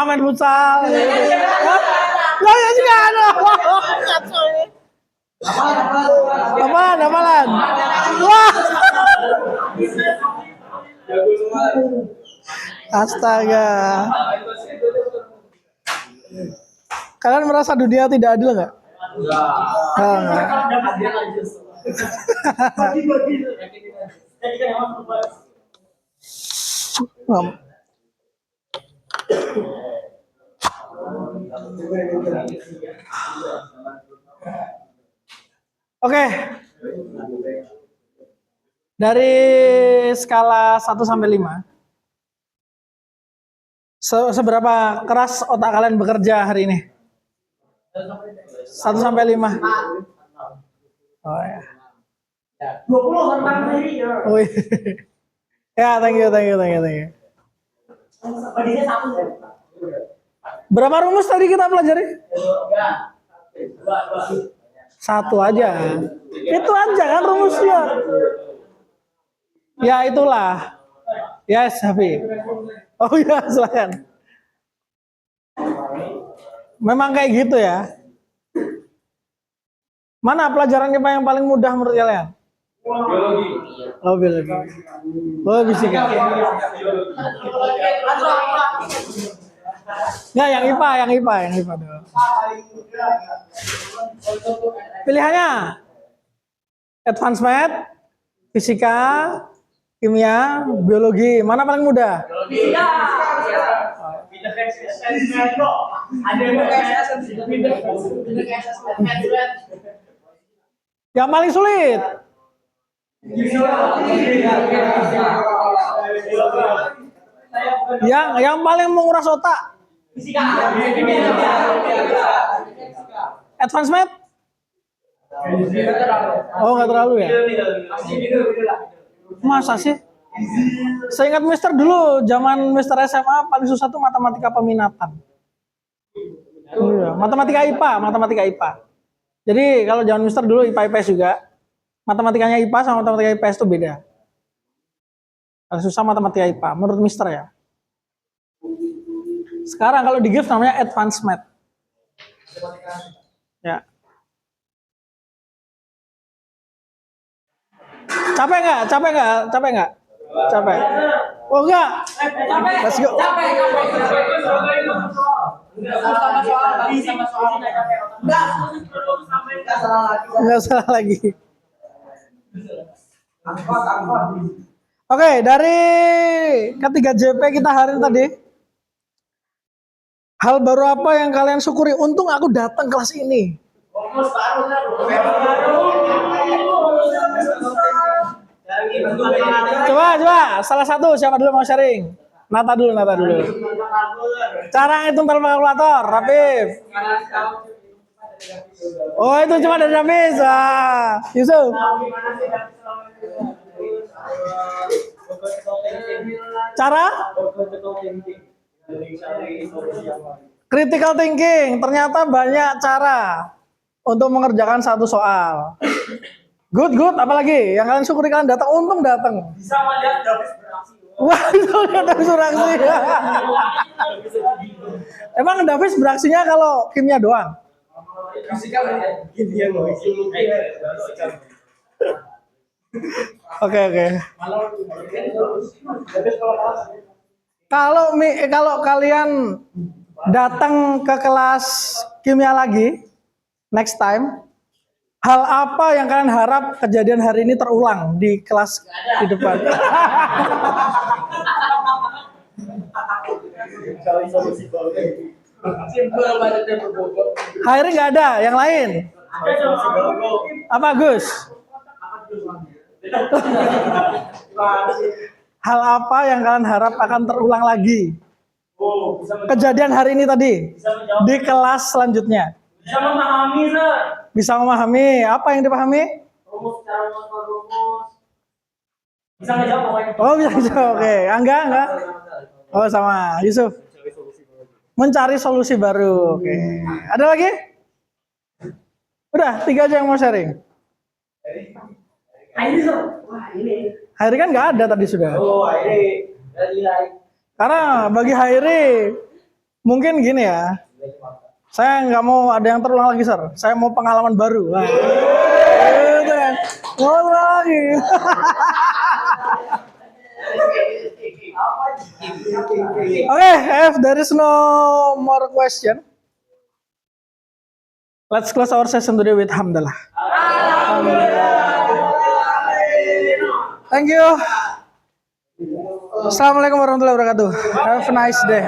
Main futsal. Lo ya juga, aduh. Apaan? Wah. Astaga. Kalian merasa dunia tidak adil nggak? Enggak. Oke. Dari skala 1 sampai 5. Seberapa keras otak kalian bekerja hari ini? 1 sampai 5. Oh ya. 20 tentang diri ya. Oh, iya. Ya, thank you. Badinya 1 ya. Berapa rumus tadi kita pelajari? 1 aja. Itu aja kan rumusnya. Ya itulah. Yes, Hafi. Oh ya, silakan. Memang kayak gitu ya. Mana pelajarannya Pak yang paling mudah menurut kalian? biologi. Oh, biologi. Oh, fisika. Ya, yang IPA dulu. Pilihannya Advanced Math, fisika, kimia, biologi. Mana paling mudah? Fisika. Ada yang Yang paling sulit. Yang paling menguras otak. fisika. Advance Math? Oh, nggak terlalu ya? Masa sih? Saya ingat Mister dulu, zaman Mister SMA paling susah tuh matematika peminatan. Iya, matematika IPA. Jadi kalau zaman Mister dulu IPA IPS juga, matematikanya IPA sama matematika IPS itu beda. Paling susah matematika IPA, menurut Mister ya. Sekarang kalau di GIF namanya Advanced Math. Ya. Capek nggak? Capek. Oh enggak. Let's go. Enggak salah lagi. Oke, dari ketiga JP kita hari ini tadi. Hal baru apa yang kalian syukuri? Untung aku datang kelas ini. Coba, salah satu siapa dulu mau sharing? Nata dulu. Cara ngitung kalkulator, Rapif. Oh, itu cuma dari Rapif. Yusuf. Cara? Critical thinking. Ternyata banyak cara untuk mengerjakan satu soal. Good. Apalagi yang kalian syukuri kalian datang, untung datang. Bisa melihat Davis beraksi. Wah, itu Davis beraksi. Emang Davis beraksinya kalau kimia doang? Oke. Kalau kalian datang ke kelas kimia lagi next time, hal apa yang kalian harap kejadian hari ini terulang di kelas di depan? Hari nggak ada, yang lain? Apa Gus? Hal apa yang kalian harap akan terulang lagi? Kejadian hari ini tadi di kelas selanjutnya. Bisa memahami, Sir. Bisa memahami, apa yang dipahami? Rumus. Bisa ngejawab pokoknya. Oh, bisa jawab. Oke, enggak. Oh, sama Yusuf. Mencari solusi baru. Oke. Ada lagi? Udah, 3 aja yang mau sharing. Ini, Sir. Wah, ini. Hairi kan nggak ada tadi sudah. Oh, ini Karena bagi Hairi mungkin gini ya. Saya nggak mau ada yang terulang lagi, Sir. Saya mau pengalaman baru. Wah. Gitu kan. Mau lagi. Oke, if there is no more question, let's close our session today with hamdalah. Thank you. Assalamualaikum warahmatullahi wabarakatuh. Have a nice day.